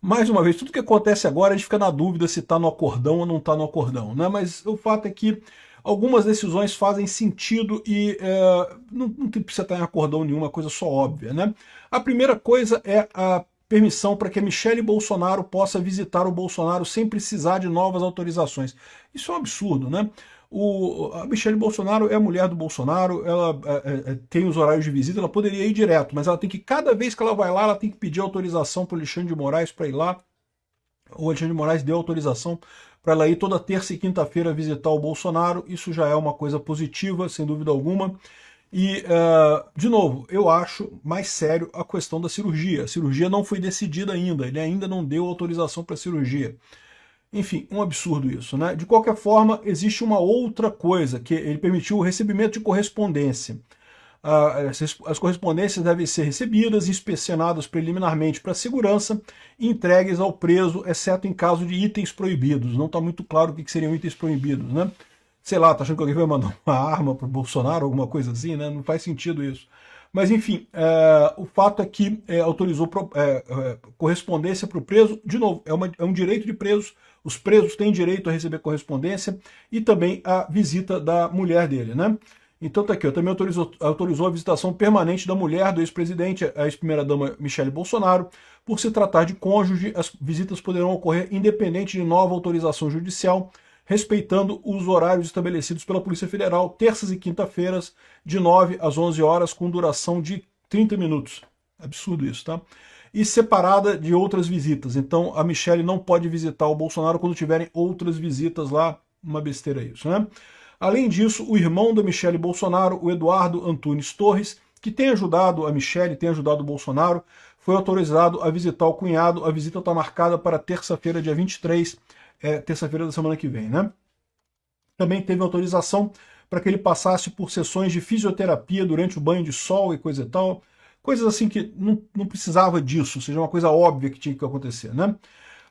mais uma vez, tudo que acontece agora a gente fica na dúvida se está no acordão ou não está no acordão, né? Mas o fato é que algumas decisões fazem sentido e não precisa estar em acordão nenhuma, coisa só óbvia, né? A primeira coisa é a permissão para que a Michele Bolsonaro possa visitar o Bolsonaro sem precisar de novas autorizações. Isso é um absurdo, né? A Michele Bolsonaro é a mulher do Bolsonaro, ela tem os horários de visita, ela poderia ir direto, mas ela tem que, cada vez que ela vai lá, ela tem que pedir autorização para o Alexandre de Moraes para ir lá. O Alexandre de Moraes deu autorização para ela ir toda terça e quinta-feira visitar o Bolsonaro, isso já é uma coisa positiva, sem dúvida alguma. E, de novo, eu acho mais sério a questão da cirurgia. A cirurgia não foi decidida ainda, ele ainda não deu autorização para a cirurgia. Enfim, um absurdo isso, né? De qualquer forma, existe uma outra coisa, que ele permitiu o recebimento de correspondência. As correspondências devem ser recebidas e inspecionadas preliminarmente para segurança e entregues ao preso, exceto em caso de itens proibidos. Não está muito claro o que seriam itens proibidos, né? Sei lá, tá achando que alguém vai mandar uma arma para o Bolsonaro, alguma coisa assim, né? Não faz sentido isso. Mas, enfim, o fato é que autorizou correspondência para o preso. De novo, é um direito de presos. Os presos têm direito a receber correspondência e também a visita da mulher dele, né? Então tá aqui, também autorizou a visitação permanente da mulher do ex-presidente, a ex-primeira-dama Michele Bolsonaro. Por se tratar de cônjuge, as visitas poderão ocorrer independente de nova autorização judicial, respeitando os horários estabelecidos pela Polícia Federal, terças e quinta-feiras, de 9 às 11 horas, com duração de 30 minutos. Absurdo isso, tá? E separada de outras visitas. Então a Michelle não pode visitar o Bolsonaro quando tiverem outras visitas lá. Uma besteira isso, né? Além disso, o irmão da Michelle Bolsonaro, o Eduardo Antunes Torres, que tem ajudado a Michelle, tem ajudado o Bolsonaro, foi autorizado a visitar o cunhado. A visita está marcada para terça-feira, dia 23, terça-feira da semana que vem, né? Também teve autorização para que ele passasse por sessões de fisioterapia durante o banho de sol e coisa e tal. Coisas assim que não precisava disso, ou seja, uma coisa óbvia que tinha que acontecer, né?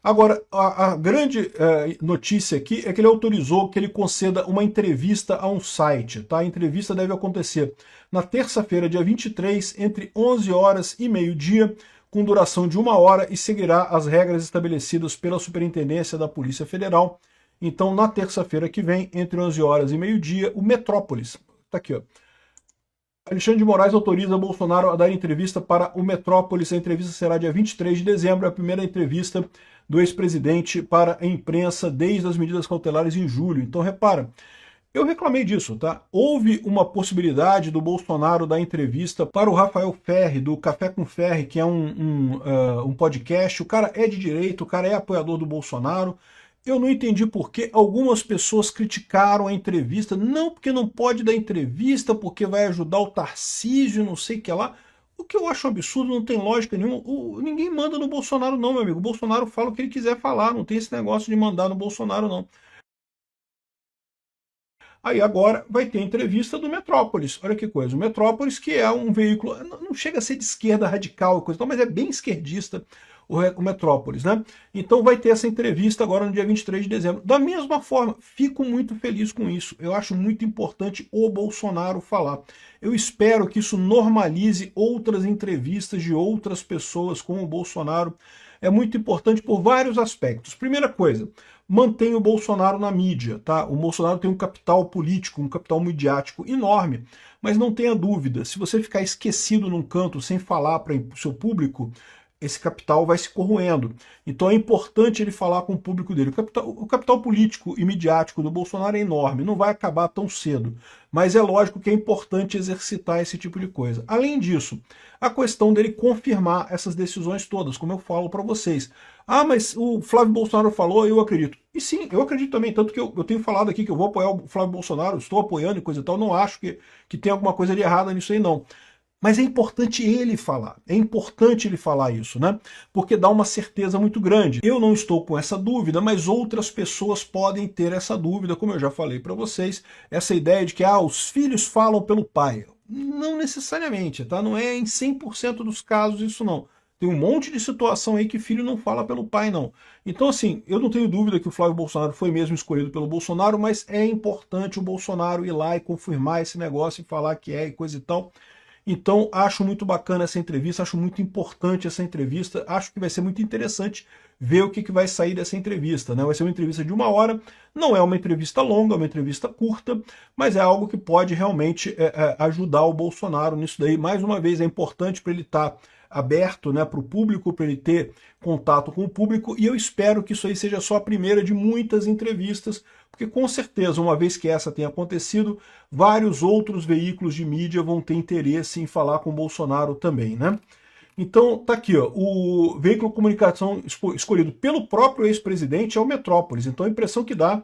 Agora, a grande notícia aqui é que ele autorizou que ele conceda uma entrevista a um site, tá? A entrevista deve acontecer na terça-feira, dia 23, entre 11 horas e meio-dia, com duração de 1 hora e seguirá as regras estabelecidas pela Superintendência da Polícia Federal. Então, na terça-feira que vem, entre 11 horas e meio-dia, o Metrópolis, tá aqui, ó. Alexandre de Moraes autoriza Bolsonaro a dar entrevista para o Metrópolis. A entrevista será dia 23 de dezembro, a primeira entrevista do ex-presidente para a imprensa desde as medidas cautelares em julho. Então, repara, eu reclamei disso, tá? Houve uma possibilidade do Bolsonaro dar entrevista para o Rafael Ferri, do Café com Ferri, que é um podcast. O cara é de direita, o cara é apoiador do Bolsonaro. Eu não entendi por que algumas pessoas criticaram a entrevista. Não, porque não pode dar entrevista, porque vai ajudar o Tarcísio, não sei o que lá. O que eu acho um absurdo, não tem lógica nenhuma. Ninguém manda no Bolsonaro não, meu amigo. O Bolsonaro fala o que ele quiser falar, não tem esse negócio de mandar no Bolsonaro não. Aí agora vai ter entrevista do Metrópolis. Olha que coisa. O Metrópolis, que é um veículo, não chega a ser de esquerda radical e coisa tal, mas é bem esquerdista o Metrópolis, né? Então vai ter essa entrevista agora no dia 23 de dezembro. Da mesma forma, fico muito feliz com isso. Eu acho muito importante o Bolsonaro falar. Eu espero que isso normalize outras entrevistas de outras pessoas com o Bolsonaro. É muito importante por vários aspectos. Primeira coisa, mantém o Bolsonaro na mídia, tá? O Bolsonaro tem um capital político, um capital midiático enorme, mas não tenha dúvida, se você ficar esquecido num canto sem falar para o seu público, esse capital vai se corroendo. Então é importante ele falar com o público dele. O capital político e midiático do Bolsonaro é enorme, não vai acabar tão cedo. Mas é lógico que é importante exercitar esse tipo de coisa. Além disso, a questão dele confirmar essas decisões todas, como eu falo para vocês. Ah, mas o Flávio Bolsonaro falou, eu acredito. E sim, eu acredito também, tanto que eu tenho falado aqui que eu vou apoiar o Flávio Bolsonaro, estou apoiando e coisa e tal, não acho que tem alguma coisa de errada nisso aí não. Mas é importante ele falar, isso, né? Porque dá uma certeza muito grande. Eu não estou com essa dúvida, mas outras pessoas podem ter essa dúvida, como eu já falei para vocês, essa ideia de que os filhos falam pelo pai. Não necessariamente, tá? Não é em 100% dos casos isso não. Tem um monte de situação aí que filho não fala pelo pai, não. Então, assim, eu não tenho dúvida que o Flávio Bolsonaro foi mesmo escolhido pelo Bolsonaro, mas é importante o Bolsonaro ir lá e confirmar esse negócio e falar que é e coisa e tal. Então, acho muito bacana essa entrevista, acho muito importante essa entrevista, acho que vai ser muito interessante ver o que vai sair dessa entrevista, né? Vai ser uma entrevista de 1 hora, não é uma entrevista longa, é uma entrevista curta, mas é algo que pode realmente ajudar o Bolsonaro nisso daí. Mais uma vez, é importante para ele estar aberto, né, para o público, para ele ter contato com o público, e eu espero que isso aí seja só a primeira de muitas entrevistas, porque com certeza, uma vez que essa tenha acontecido, vários outros veículos de mídia vão ter interesse em falar com o Bolsonaro também, né? Então, tá aqui, ó, o veículo de comunicação escolhido pelo próprio ex-presidente é o Metrópolis. Então a impressão que dá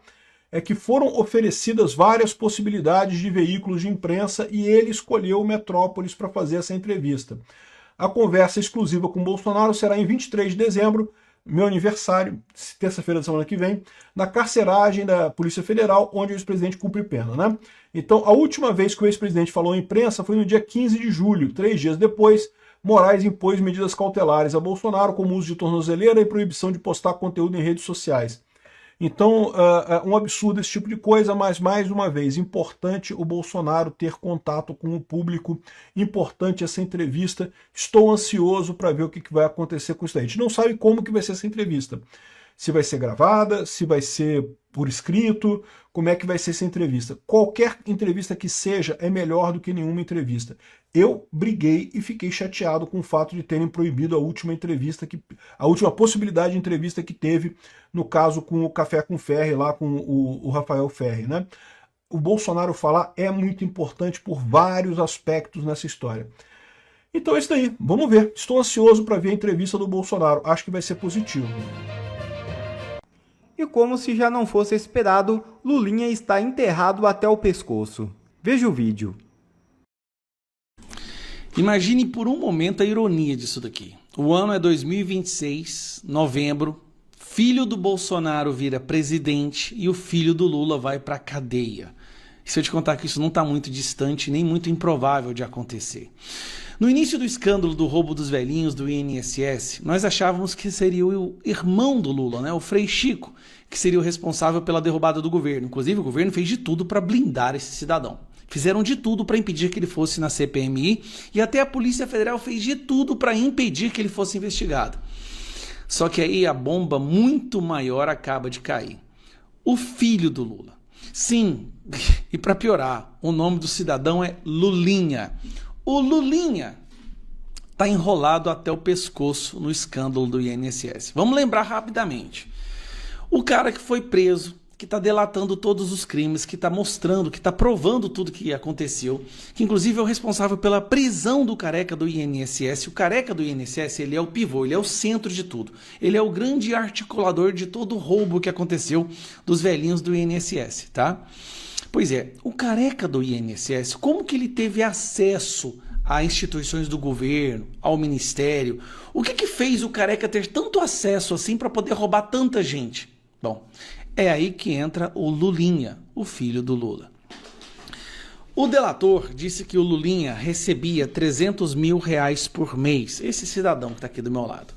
é que foram oferecidas várias possibilidades de veículos de imprensa e ele escolheu o Metrópolis para fazer essa entrevista. A conversa exclusiva com o Bolsonaro será em 23 de dezembro, meu aniversário, terça-feira da semana que vem, na carceragem da Polícia Federal, onde o ex-presidente cumpre pena, né? Então, a última vez que o ex-presidente falou à imprensa foi no dia 15 de julho. 3 dias depois, Moraes impôs medidas cautelares a Bolsonaro, como uso de tornozeleira e proibição de postar conteúdo em redes sociais. Então, um absurdo esse tipo de coisa, mas, mais uma vez, importante o Bolsonaro ter contato com o público, importante essa entrevista. Estou ansioso para ver o que vai acontecer com isso aí. A gente não sabe como que vai ser essa entrevista. Se vai ser gravada, se vai ser por escrito, como é que vai ser essa entrevista. Qualquer entrevista que seja é melhor do que nenhuma entrevista. Eu briguei e fiquei chateado com o fato de terem proibido a última entrevista, a última possibilidade de entrevista que teve, no caso com o Café com Ferri, lá com o Rafael Ferri, né? O Bolsonaro falar é muito importante por vários aspectos nessa história. Então é isso daí, vamos ver. Estou ansioso para ver a entrevista do Bolsonaro, acho que vai ser positivo. E como se já não fosse esperado, Lulinha está enterrado até o pescoço. Veja o vídeo. Imagine por um momento a ironia disso daqui. O ano é 2026, novembro, filho do Bolsonaro vira presidente e o filho do Lula vai para a cadeia. E se eu te contar que isso não está muito distante, nem muito improvável de acontecer. No início do escândalo do roubo dos velhinhos do INSS, nós achávamos que seria o irmão do Lula, né, o Frei Chico, que seria o responsável pela derrubada do governo. Inclusive, o governo fez de tudo para blindar esse cidadão. Fizeram de tudo para impedir que ele fosse na CPMI e até a Polícia Federal fez de tudo para impedir que ele fosse investigado. Só que aí a bomba muito maior acaba de cair. O filho do Lula. Sim, e para piorar, o nome do cidadão é Lulinha. O Lulinha está enrolado até o pescoço no escândalo do INSS. Vamos lembrar rapidamente. O cara que foi preso, que está delatando todos os crimes, que está mostrando, que está provando tudo que aconteceu, que inclusive é o responsável pela prisão do careca do INSS. O careca do INSS, ele é o pivô, ele é o centro de tudo. Ele é o grande articulador de todo o roubo que aconteceu dos velhinhos do INSS, tá? Pois é, o careca do INSS, como que ele teve acesso a instituições do governo, ao ministério? O que fez o careca ter tanto acesso assim para poder roubar tanta gente? Bom, é aí que entra o Lulinha, o filho do Lula. O delator disse que o Lulinha recebia 300 mil reais por mês, esse cidadão que está aqui do meu lado,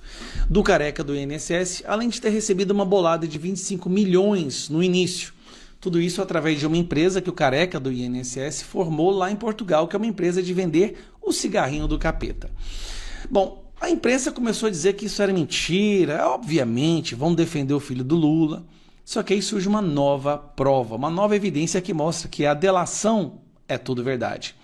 do careca do INSS, além de ter recebido uma bolada de 25 milhões no início. Tudo isso através de uma empresa que o careca do INSS formou lá em Portugal, que é uma empresa de vender o cigarrinho do capeta. Bom, a imprensa começou a dizer que isso era mentira, obviamente, vão defender o filho do Lula. Só que aí surge uma nova prova, uma nova evidência que mostra que a delação é tudo verdade.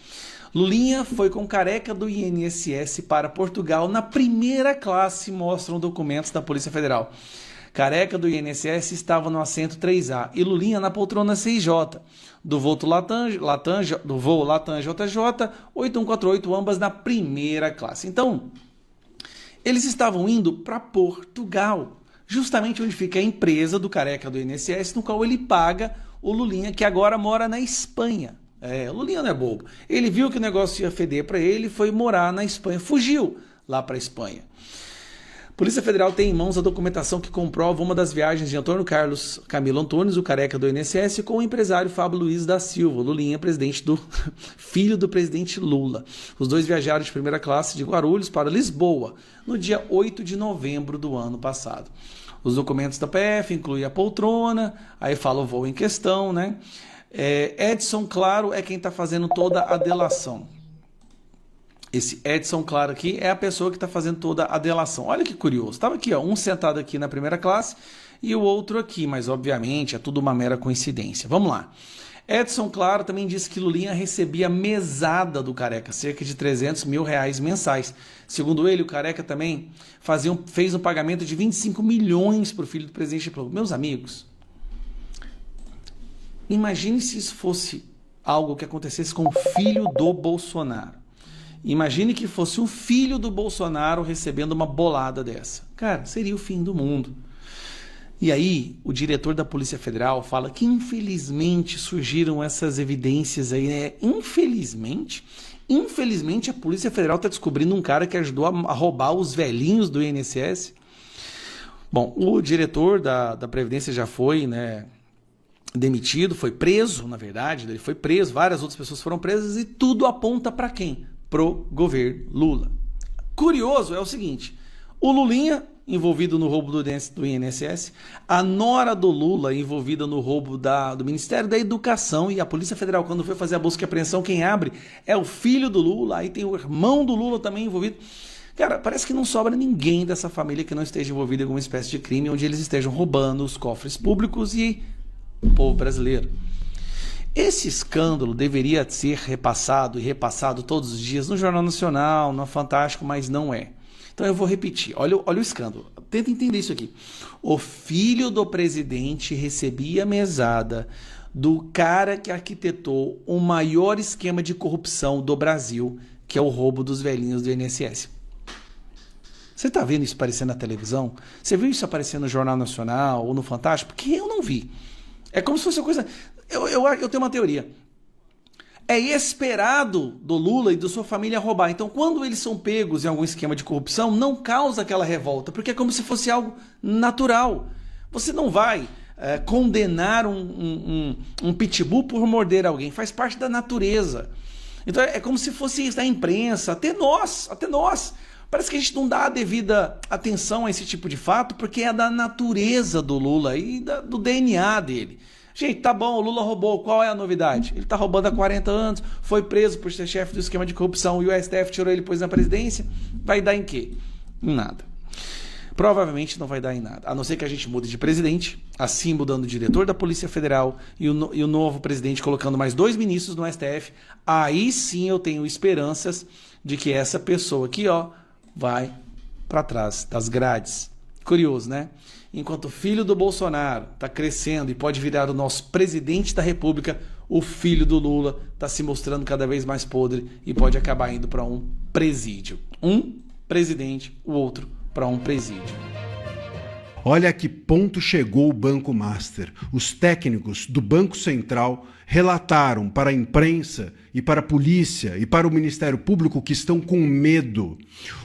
Lulinha foi com o careca do INSS para Portugal na primeira classe, mostram documentos da Polícia Federal. Careca do INSS estava no assento 3A e Lulinha na poltrona 6J, do voo Latam JJ 8148, ambas na primeira classe. Então, eles estavam indo para Portugal, justamente onde fica a empresa do careca do INSS, no qual ele paga o Lulinha, que agora mora na Espanha. O Lulinha não é bobo. Ele viu que o negócio ia feder para ele e foi morar na Espanha, fugiu lá para a Espanha. Polícia Federal tem em mãos a documentação que comprova uma das viagens de Antônio Carlos Camilo Antunes, o careca do INSS, com o empresário Fábio Luiz da Silva, Lulinha, filho do presidente Lula. Os dois viajaram de primeira classe de Guarulhos para Lisboa, no dia 8 de novembro do ano passado. Os documentos da PF incluem a poltrona, aí fala o voo em questão, né? Edson Claro é quem está fazendo toda a delação. Esse Edson Claro aqui é a pessoa que está fazendo toda a delação. Olha que curioso. Estava aqui, ó, um sentado aqui na primeira classe e o outro aqui, mas obviamente é tudo uma mera coincidência. Vamos lá. Edson Claro também disse que Lulinha recebia mesada do careca, cerca de 300 mil reais mensais. Segundo ele, o careca também fez um pagamento de 25 milhões para o filho do presidente Lula. Meus amigos, imagine se isso fosse algo que acontecesse com o filho do Bolsonaro. Imagine que fosse um filho do Bolsonaro recebendo uma bolada dessa. Cara, seria o fim do mundo. E aí, o diretor da Polícia Federal fala que infelizmente surgiram essas evidências aí, né? Infelizmente, a Polícia Federal está descobrindo um cara que ajudou a roubar os velhinhos do INSS. Bom, o diretor da Previdência já foi, né, demitido, foi preso, na verdade, ele foi preso, várias outras pessoas foram presas e tudo aponta para quem? Pro governo Lula. Curioso é o seguinte, o Lulinha envolvido no roubo do INSS, a nora do Lula envolvida no roubo do Ministério da Educação, e a Polícia Federal, quando foi fazer a busca e apreensão, quem abre é o filho do Lula, aí tem o irmão do Lula também envolvido. Cara, parece que não sobra ninguém dessa família que não esteja envolvido em alguma espécie de crime onde eles estejam roubando os cofres públicos e o povo brasileiro. Esse escândalo deveria ser repassado e repassado todos os dias no Jornal Nacional, no Fantástico, mas não é. Então eu vou repetir, olha o escândalo, tenta entender isso aqui. O filho do presidente recebia mesada do cara que arquitetou o maior esquema de corrupção do Brasil, que é o roubo dos velhinhos do INSS. Você tá vendo isso aparecer na televisão? Você viu isso aparecer no Jornal Nacional ou no Fantástico? Porque eu não vi. É como se fosse uma coisa... Eu tenho uma teoria. É esperado do Lula e da sua família roubar. Então, quando eles são pegos em algum esquema de corrupção, não causa aquela revolta, porque é como se fosse algo natural. Você não vai condenar um pitbull por morder alguém. Faz parte da natureza. Então, é como se fosse isso da imprensa. Até nós. Parece que a gente não dá a devida atenção a esse tipo de fato, porque é da natureza do Lula e do DNA dele. Gente, tá bom, o Lula roubou, qual é a novidade? Ele tá roubando há 40 anos, foi preso por ser chefe do esquema de corrupção e o STF tirou ele e pôs na presidência. Vai dar em quê? Em nada. Provavelmente não vai dar em nada, a não ser que a gente mude de presidente, assim mudando o diretor da Polícia Federal e o novo presidente colocando mais 2 ministros no STF. Aí sim eu tenho esperanças de que essa pessoa aqui, ó, vai para trás das grades. Curioso, né? Enquanto o filho do Bolsonaro está crescendo e pode virar o nosso presidente da República, o filho do Lula está se mostrando cada vez mais podre e pode acabar indo para um presídio. Um presidente, o outro para um presídio. Olha a que ponto chegou o Banco Master. Os técnicos do Banco Central relataram para a imprensa e para a polícia e para o Ministério Público que estão com medo.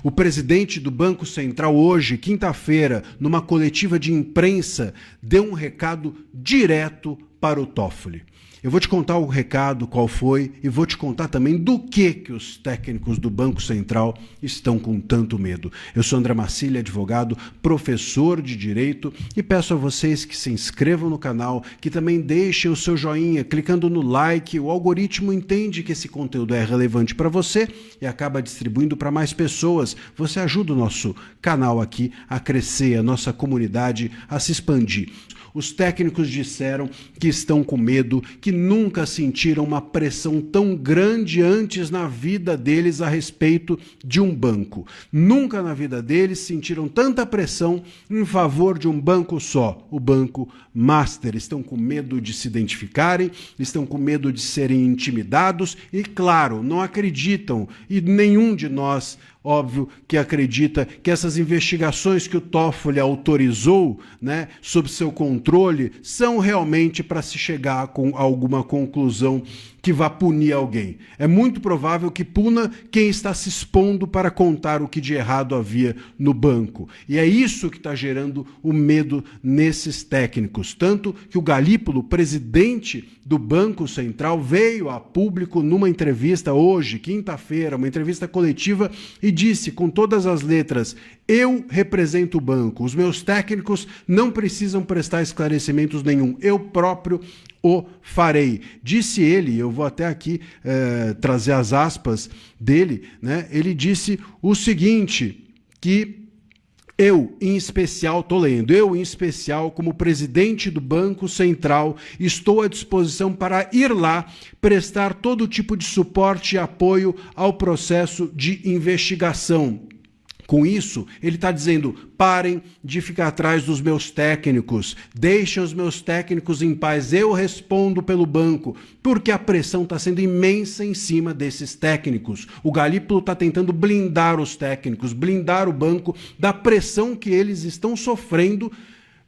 O presidente do Banco Central hoje, quinta-feira, numa coletiva de imprensa, deu um recado direto para o Toffoli. Eu vou te contar o recado, qual foi, e vou te contar também do que os técnicos do Banco Central estão com tanto medo. Eu sou André Marcilli, advogado, professor de Direito, e peço a vocês que se inscrevam no canal, que também deixem o seu joinha, clicando no like. O algoritmo entende que esse conteúdo é relevante para você e acaba distribuindo para mais pessoas. Você ajuda o nosso canal aqui a crescer, a nossa comunidade a se expandir. Os técnicos disseram que estão com medo, que nunca sentiram uma pressão tão grande antes na vida deles a respeito de um banco. Nunca na vida deles sentiram tanta pressão em favor de um banco só, o Banco Master. Estão com medo de se identificarem, estão com medo de serem intimidados e, claro, não acreditam, e nenhum de nós, óbvio, que acredita que essas investigações que o Toffoli autorizou, né, sob seu controle, são realmente para se chegar com alguma conclusão que vá punir alguém. É muito provável que puna quem está se expondo para contar o que de errado havia no banco. E é isso que está gerando o medo nesses técnicos. Tanto que o Galípolo, presidente do Banco Central, veio a público numa entrevista hoje, quinta-feira, uma entrevista coletiva, e disse com todas as letras: eu represento o banco, os meus técnicos não precisam prestar esclarecimentos nenhum, eu próprio o farei. Disse ele, eu vou até aqui trazer as aspas dele, né? Ele disse o seguinte, que eu, em especial, estou lendo, eu, em especial, como presidente do Banco Central, estou à disposição para ir lá prestar todo tipo de suporte e apoio ao processo de investigação. Com isso, ele está dizendo: parem de ficar atrás dos meus técnicos, deixem os meus técnicos em paz, eu respondo pelo banco, porque a pressão está sendo imensa em cima desses técnicos. O Galípolo está tentando blindar os técnicos, blindar o banco da pressão que eles estão sofrendo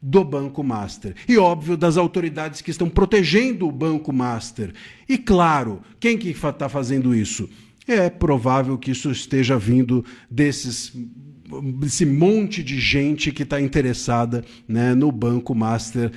do Banco Master. E, óbvio, das autoridades que estão protegendo o Banco Master. E, claro, quem que está fazendo isso? É provável que isso esteja vindo desse monte de gente que está interessada, né, no Banco Master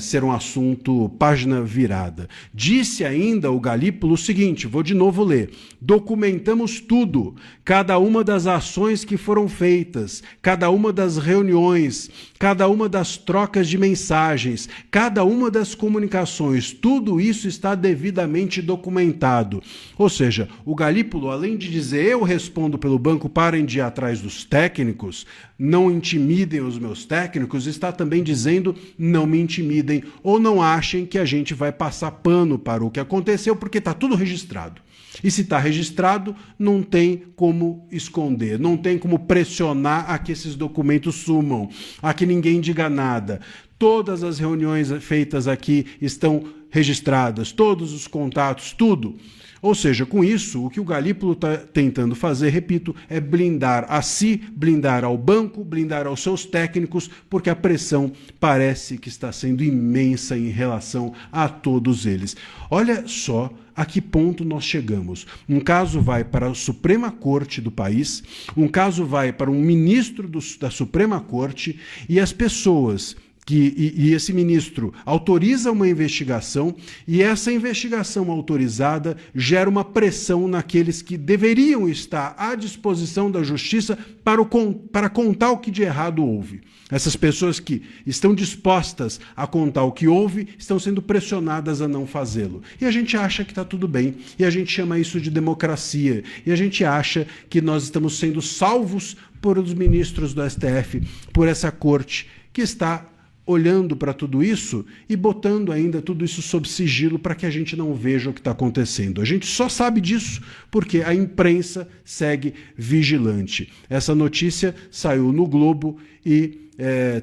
ser um assunto página virada. Disse ainda o Galípolo o seguinte, vou de novo ler: documentamos tudo, cada uma das ações que foram feitas, cada uma das reuniões, cada uma das trocas de mensagens, cada uma das comunicações, tudo isso está devidamente documentado. Ou seja, o Galípolo, além de dizer eu respondo pelo banco, parem de ir atrás dos técnicos, não intimidem os meus técnicos, está também dizendo não me intimidem ou não achem que a gente vai passar pano para o que aconteceu, porque está tudo registrado. E se está registrado, não tem como esconder, não tem como pressionar a que esses documentos sumam, a que ninguém diga nada. Todas as reuniões feitas aqui estão registradas, todos os contatos, tudo. Ou seja, com isso, o que o Galípolo está tentando fazer, repito, é blindar a si, blindar ao banco, blindar aos seus técnicos, porque a pressão parece que está sendo imensa em relação a todos eles. Olha só a que ponto nós chegamos. Um caso vai para a Suprema Corte do país, um caso vai para um ministro da Suprema Corte, e as pessoas... E esse ministro autoriza uma investigação, e essa investigação autorizada gera uma pressão naqueles que deveriam estar à disposição da justiça para contar o que de errado houve. Essas pessoas que estão dispostas a contar o que houve estão sendo pressionadas a não fazê-lo. E a gente acha que está tudo bem, e a gente chama isso de democracia, e a gente acha que nós estamos sendo salvos por os ministros do STF, por essa corte que está olhando para tudo isso e botando ainda tudo isso sob sigilo para que a gente não veja o que está acontecendo. A gente só sabe disso porque a imprensa segue vigilante. Essa notícia saiu no Globo e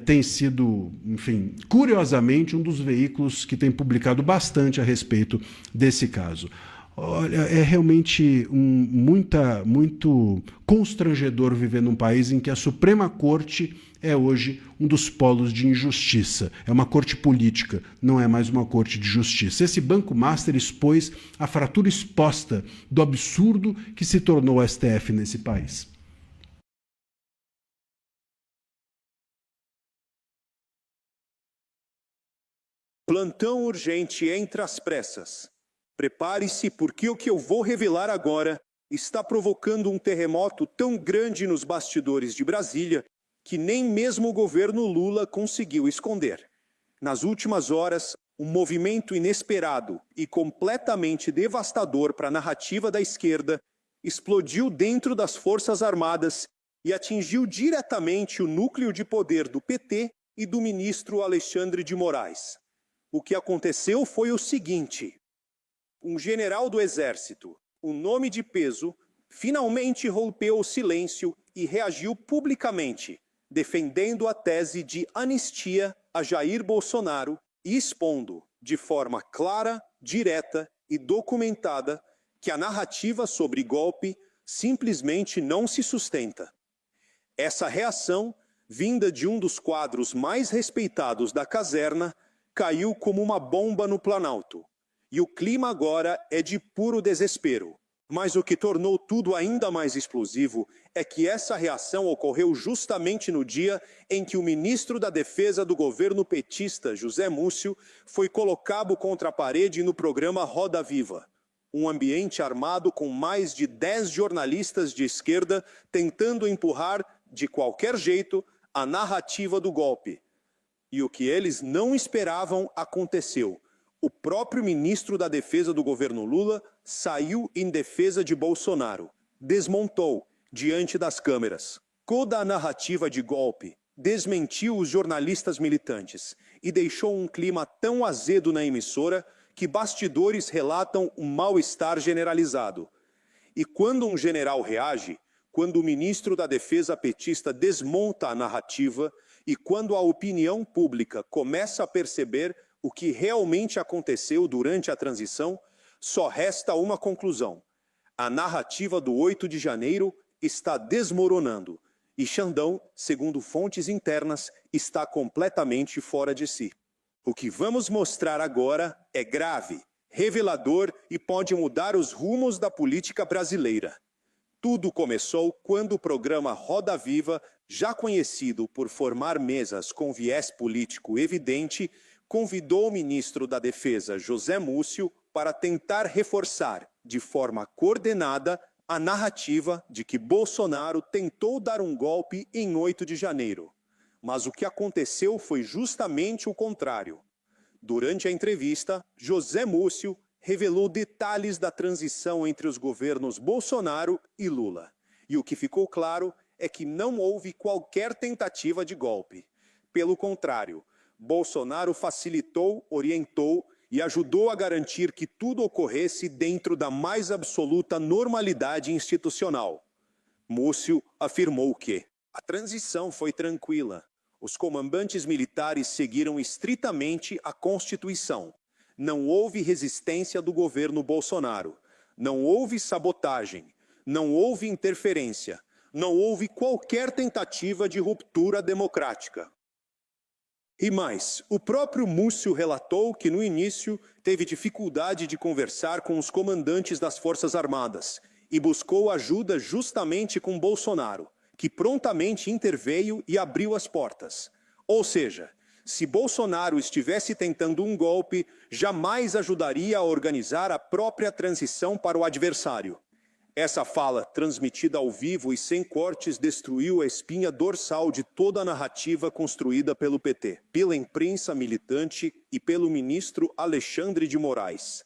tem sido, enfim, curiosamente, um dos veículos que tem publicado bastante a respeito desse caso. Olha, é realmente muito constrangedor viver num país em que a Suprema Corte é hoje um dos polos de injustiça. É uma corte política, não é mais uma corte de justiça. Esse Banco Master expôs a fratura exposta do absurdo que se tornou o STF nesse país. Plantão urgente entre as pressas. Prepare-se, porque o que eu vou revelar agora está provocando um terremoto tão grande nos bastidores de Brasília que nem mesmo o governo Lula conseguiu esconder. Nas últimas horas, um movimento inesperado e completamente devastador para a narrativa da esquerda explodiu dentro das Forças Armadas e atingiu diretamente o núcleo de poder do PT e do ministro Alexandre de Moraes. O que aconteceu foi o seguinte: um general do Exército, um nome de peso, finalmente rompeu o silêncio e reagiu publicamente, defendendo a tese de anistia a Jair Bolsonaro e expondo, de forma clara, direta e documentada, que a narrativa sobre golpe simplesmente não se sustenta. Essa reação, vinda de um dos quadros mais respeitados da caserna, caiu como uma bomba no Planalto. E o clima agora é de puro desespero. Mas o que tornou tudo ainda mais explosivo é que essa reação ocorreu justamente no dia em que o ministro da Defesa do governo petista, José Múcio, foi colocado contra a parede no programa Roda Viva. Um ambiente armado com mais de 10 jornalistas de esquerda tentando empurrar, de qualquer jeito, a narrativa do golpe. E o que eles não esperavam aconteceu. O próprio ministro da Defesa do governo Lula saiu em defesa de Bolsonaro, desmontou diante das câmeras toda a narrativa de golpe, desmentiu os jornalistas militantes e deixou um clima tão azedo na emissora que bastidores relatam um mal-estar generalizado. E quando um general reage, quando o ministro da Defesa petista desmonta a narrativa e quando a opinião pública começa a perceber o que realmente aconteceu durante a transição, só resta uma conclusão: a narrativa do 8 de janeiro está desmoronando e Xandão, segundo fontes internas, está completamente fora de si. O que vamos mostrar agora é grave, revelador e pode mudar os rumos da política brasileira. Tudo começou quando o programa Roda Viva, já conhecido por formar mesas com viés político evidente, convidou o ministro da Defesa, José Múcio, para tentar reforçar, de forma coordenada, a narrativa de que Bolsonaro tentou dar um golpe em 8 de janeiro. Mas o que aconteceu foi justamente o contrário. Durante a entrevista, José Múcio revelou detalhes da transição entre os governos Bolsonaro e Lula. E o que ficou claro é que não houve qualquer tentativa de golpe. Pelo contrário, Bolsonaro facilitou, orientou e ajudou a garantir que tudo ocorresse dentro da mais absoluta normalidade institucional. Múcio afirmou que a transição foi tranquila. Os comandantes militares seguiram estritamente a Constituição. Não houve resistência do governo Bolsonaro. Não houve sabotagem, não houve interferência, não houve qualquer tentativa de ruptura democrática. E mais, o próprio Múcio relatou que no início teve dificuldade de conversar com os comandantes das Forças Armadas e buscou ajuda justamente com Bolsonaro, que prontamente interveio e abriu as portas. Ou seja, se Bolsonaro estivesse tentando um golpe, jamais ajudaria a organizar a própria transição para o adversário. Essa fala, transmitida ao vivo e sem cortes, destruiu a espinha dorsal de toda a narrativa construída pelo PT, pela imprensa militante e pelo ministro Alexandre de Moraes.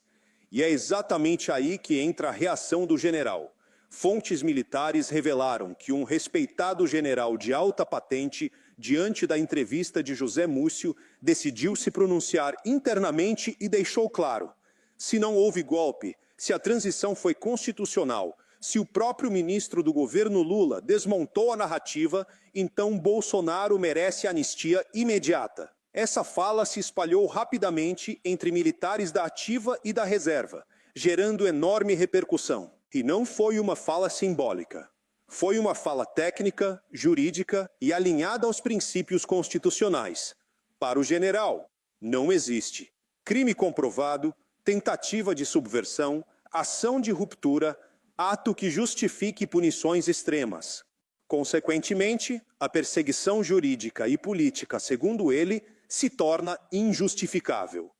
E é exatamente aí que entra a reação do general. Fontes militares revelaram que um respeitado general de alta patente, diante da entrevista de José Múcio, decidiu se pronunciar internamente e deixou claro: se não houve golpe, se a transição foi constitucional, se o próprio ministro do governo Lula desmontou a narrativa, então Bolsonaro merece anistia imediata. Essa fala se espalhou rapidamente entre militares da ativa e da reserva, gerando enorme repercussão. E não foi uma fala simbólica. Foi uma fala técnica, jurídica e alinhada aos princípios constitucionais. Para o general, não existe crime comprovado, tentativa de subversão, ação de ruptura, ato que justifique punições extremas. Consequentemente, a perseguição jurídica e política, segundo ele, se torna injustificável.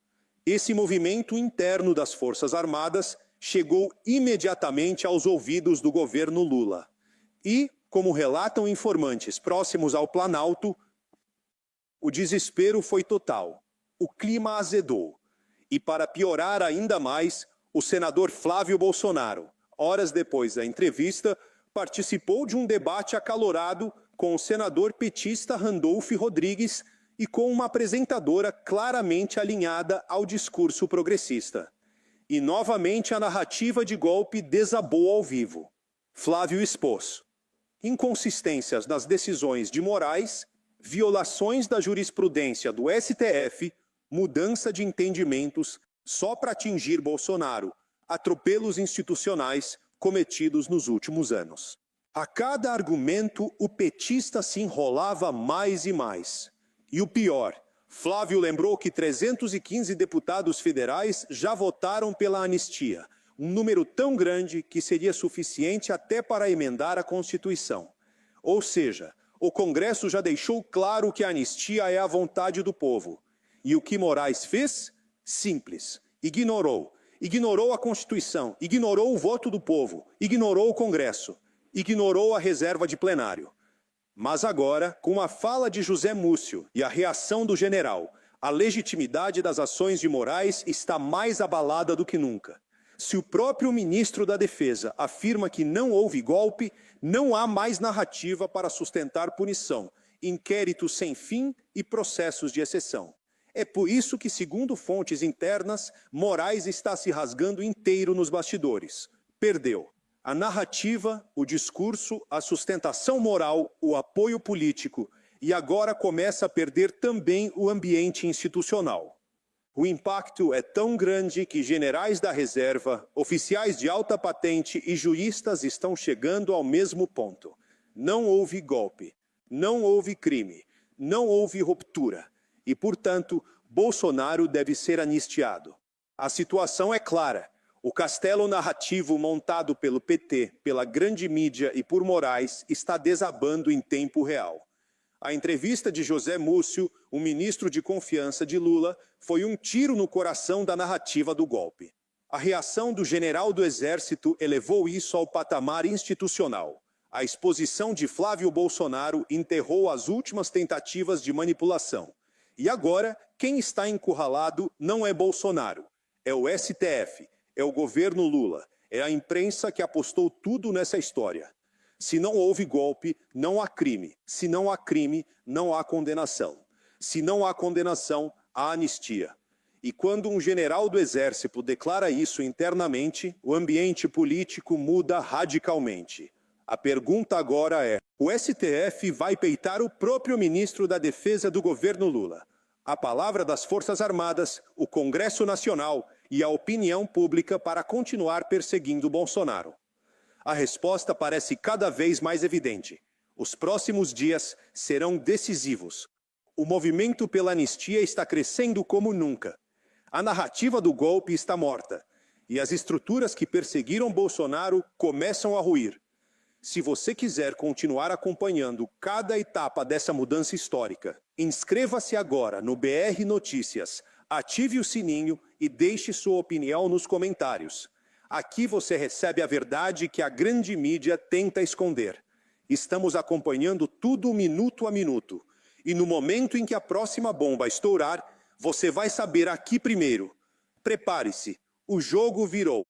Esse movimento interno das Forças Armadas chegou imediatamente aos ouvidos do governo Lula. E, como relatam informantes próximos ao Planalto, o desespero foi total. O clima azedou. E, para piorar ainda mais, o senador Flávio Bolsonaro, horas depois da entrevista, participou de um debate acalorado com o senador petista Randolph Rodrigues e com uma apresentadora claramente alinhada ao discurso progressista. E novamente a narrativa de golpe desabou ao vivo. Flávio expôs inconsistências nas decisões de Moraes, violações da jurisprudência do STF, mudança de entendimentos só para atingir Bolsonaro, atropelos institucionais cometidos nos últimos anos. A cada argumento, o petista se enrolava mais e mais. E o pior, Flávio lembrou que 315 deputados federais já votaram pela anistia, um número tão grande que seria suficiente até para emendar a Constituição. Ou seja, o Congresso já deixou claro que a anistia é a vontade do povo. E o que Moraes fez? Simples. Ignorou. Ignorou a Constituição, ignorou o voto do povo, ignorou o Congresso, ignorou a reserva de plenário. Mas agora, com a fala de José Múcio e a reação do general, a legitimidade das ações de Moraes está mais abalada do que nunca. Se o próprio ministro da Defesa afirma que não houve golpe, não há mais narrativa para sustentar punição, inquéritos sem fim e processos de exceção. É por isso que, segundo fontes internas, Moraes está se rasgando inteiro nos bastidores. Perdeu a narrativa, o discurso, a sustentação moral, o apoio político e agora começa a perder também o ambiente institucional. O impacto é tão grande que generais da reserva, oficiais de alta patente e juízes estão chegando ao mesmo ponto. Não houve golpe, não houve crime, não houve ruptura. E, portanto, Bolsonaro deve ser anistiado. A situação é clara. O castelo narrativo montado pelo PT, pela grande mídia e por Moraes está desabando em tempo real. A entrevista de José Múcio, o ministro de confiança de Lula, foi um tiro no coração da narrativa do golpe. A reação do general do Exército elevou isso ao patamar institucional. A exposição de Flávio Bolsonaro enterrou as últimas tentativas de manipulação. E agora, quem está encurralado não é Bolsonaro, é o STF, é o governo Lula, é a imprensa que apostou tudo nessa história. Se não houve golpe, não há crime. Se não há crime, não há condenação. Se não há condenação, há anistia. E quando um general do Exército declara isso internamente, o ambiente político muda radicalmente. A pergunta agora é: o STF vai peitar o próprio ministro da Defesa do governo Lula? A palavra das Forças Armadas, o Congresso Nacional e a opinião pública para continuar perseguindo Bolsonaro? A resposta parece cada vez mais evidente. Os próximos dias serão decisivos. O movimento pela anistia está crescendo como nunca. A narrativa do golpe está morta e as estruturas que perseguiram Bolsonaro começam a ruir. Se você quiser continuar acompanhando cada etapa dessa mudança histórica, inscreva-se agora no BR Notícias, ative o sininho e deixe sua opinião nos comentários. Aqui você recebe a verdade que a grande mídia tenta esconder. Estamos acompanhando tudo minuto a minuto. E no momento em que a próxima bomba estourar, você vai saber aqui primeiro. Prepare-se, o jogo virou.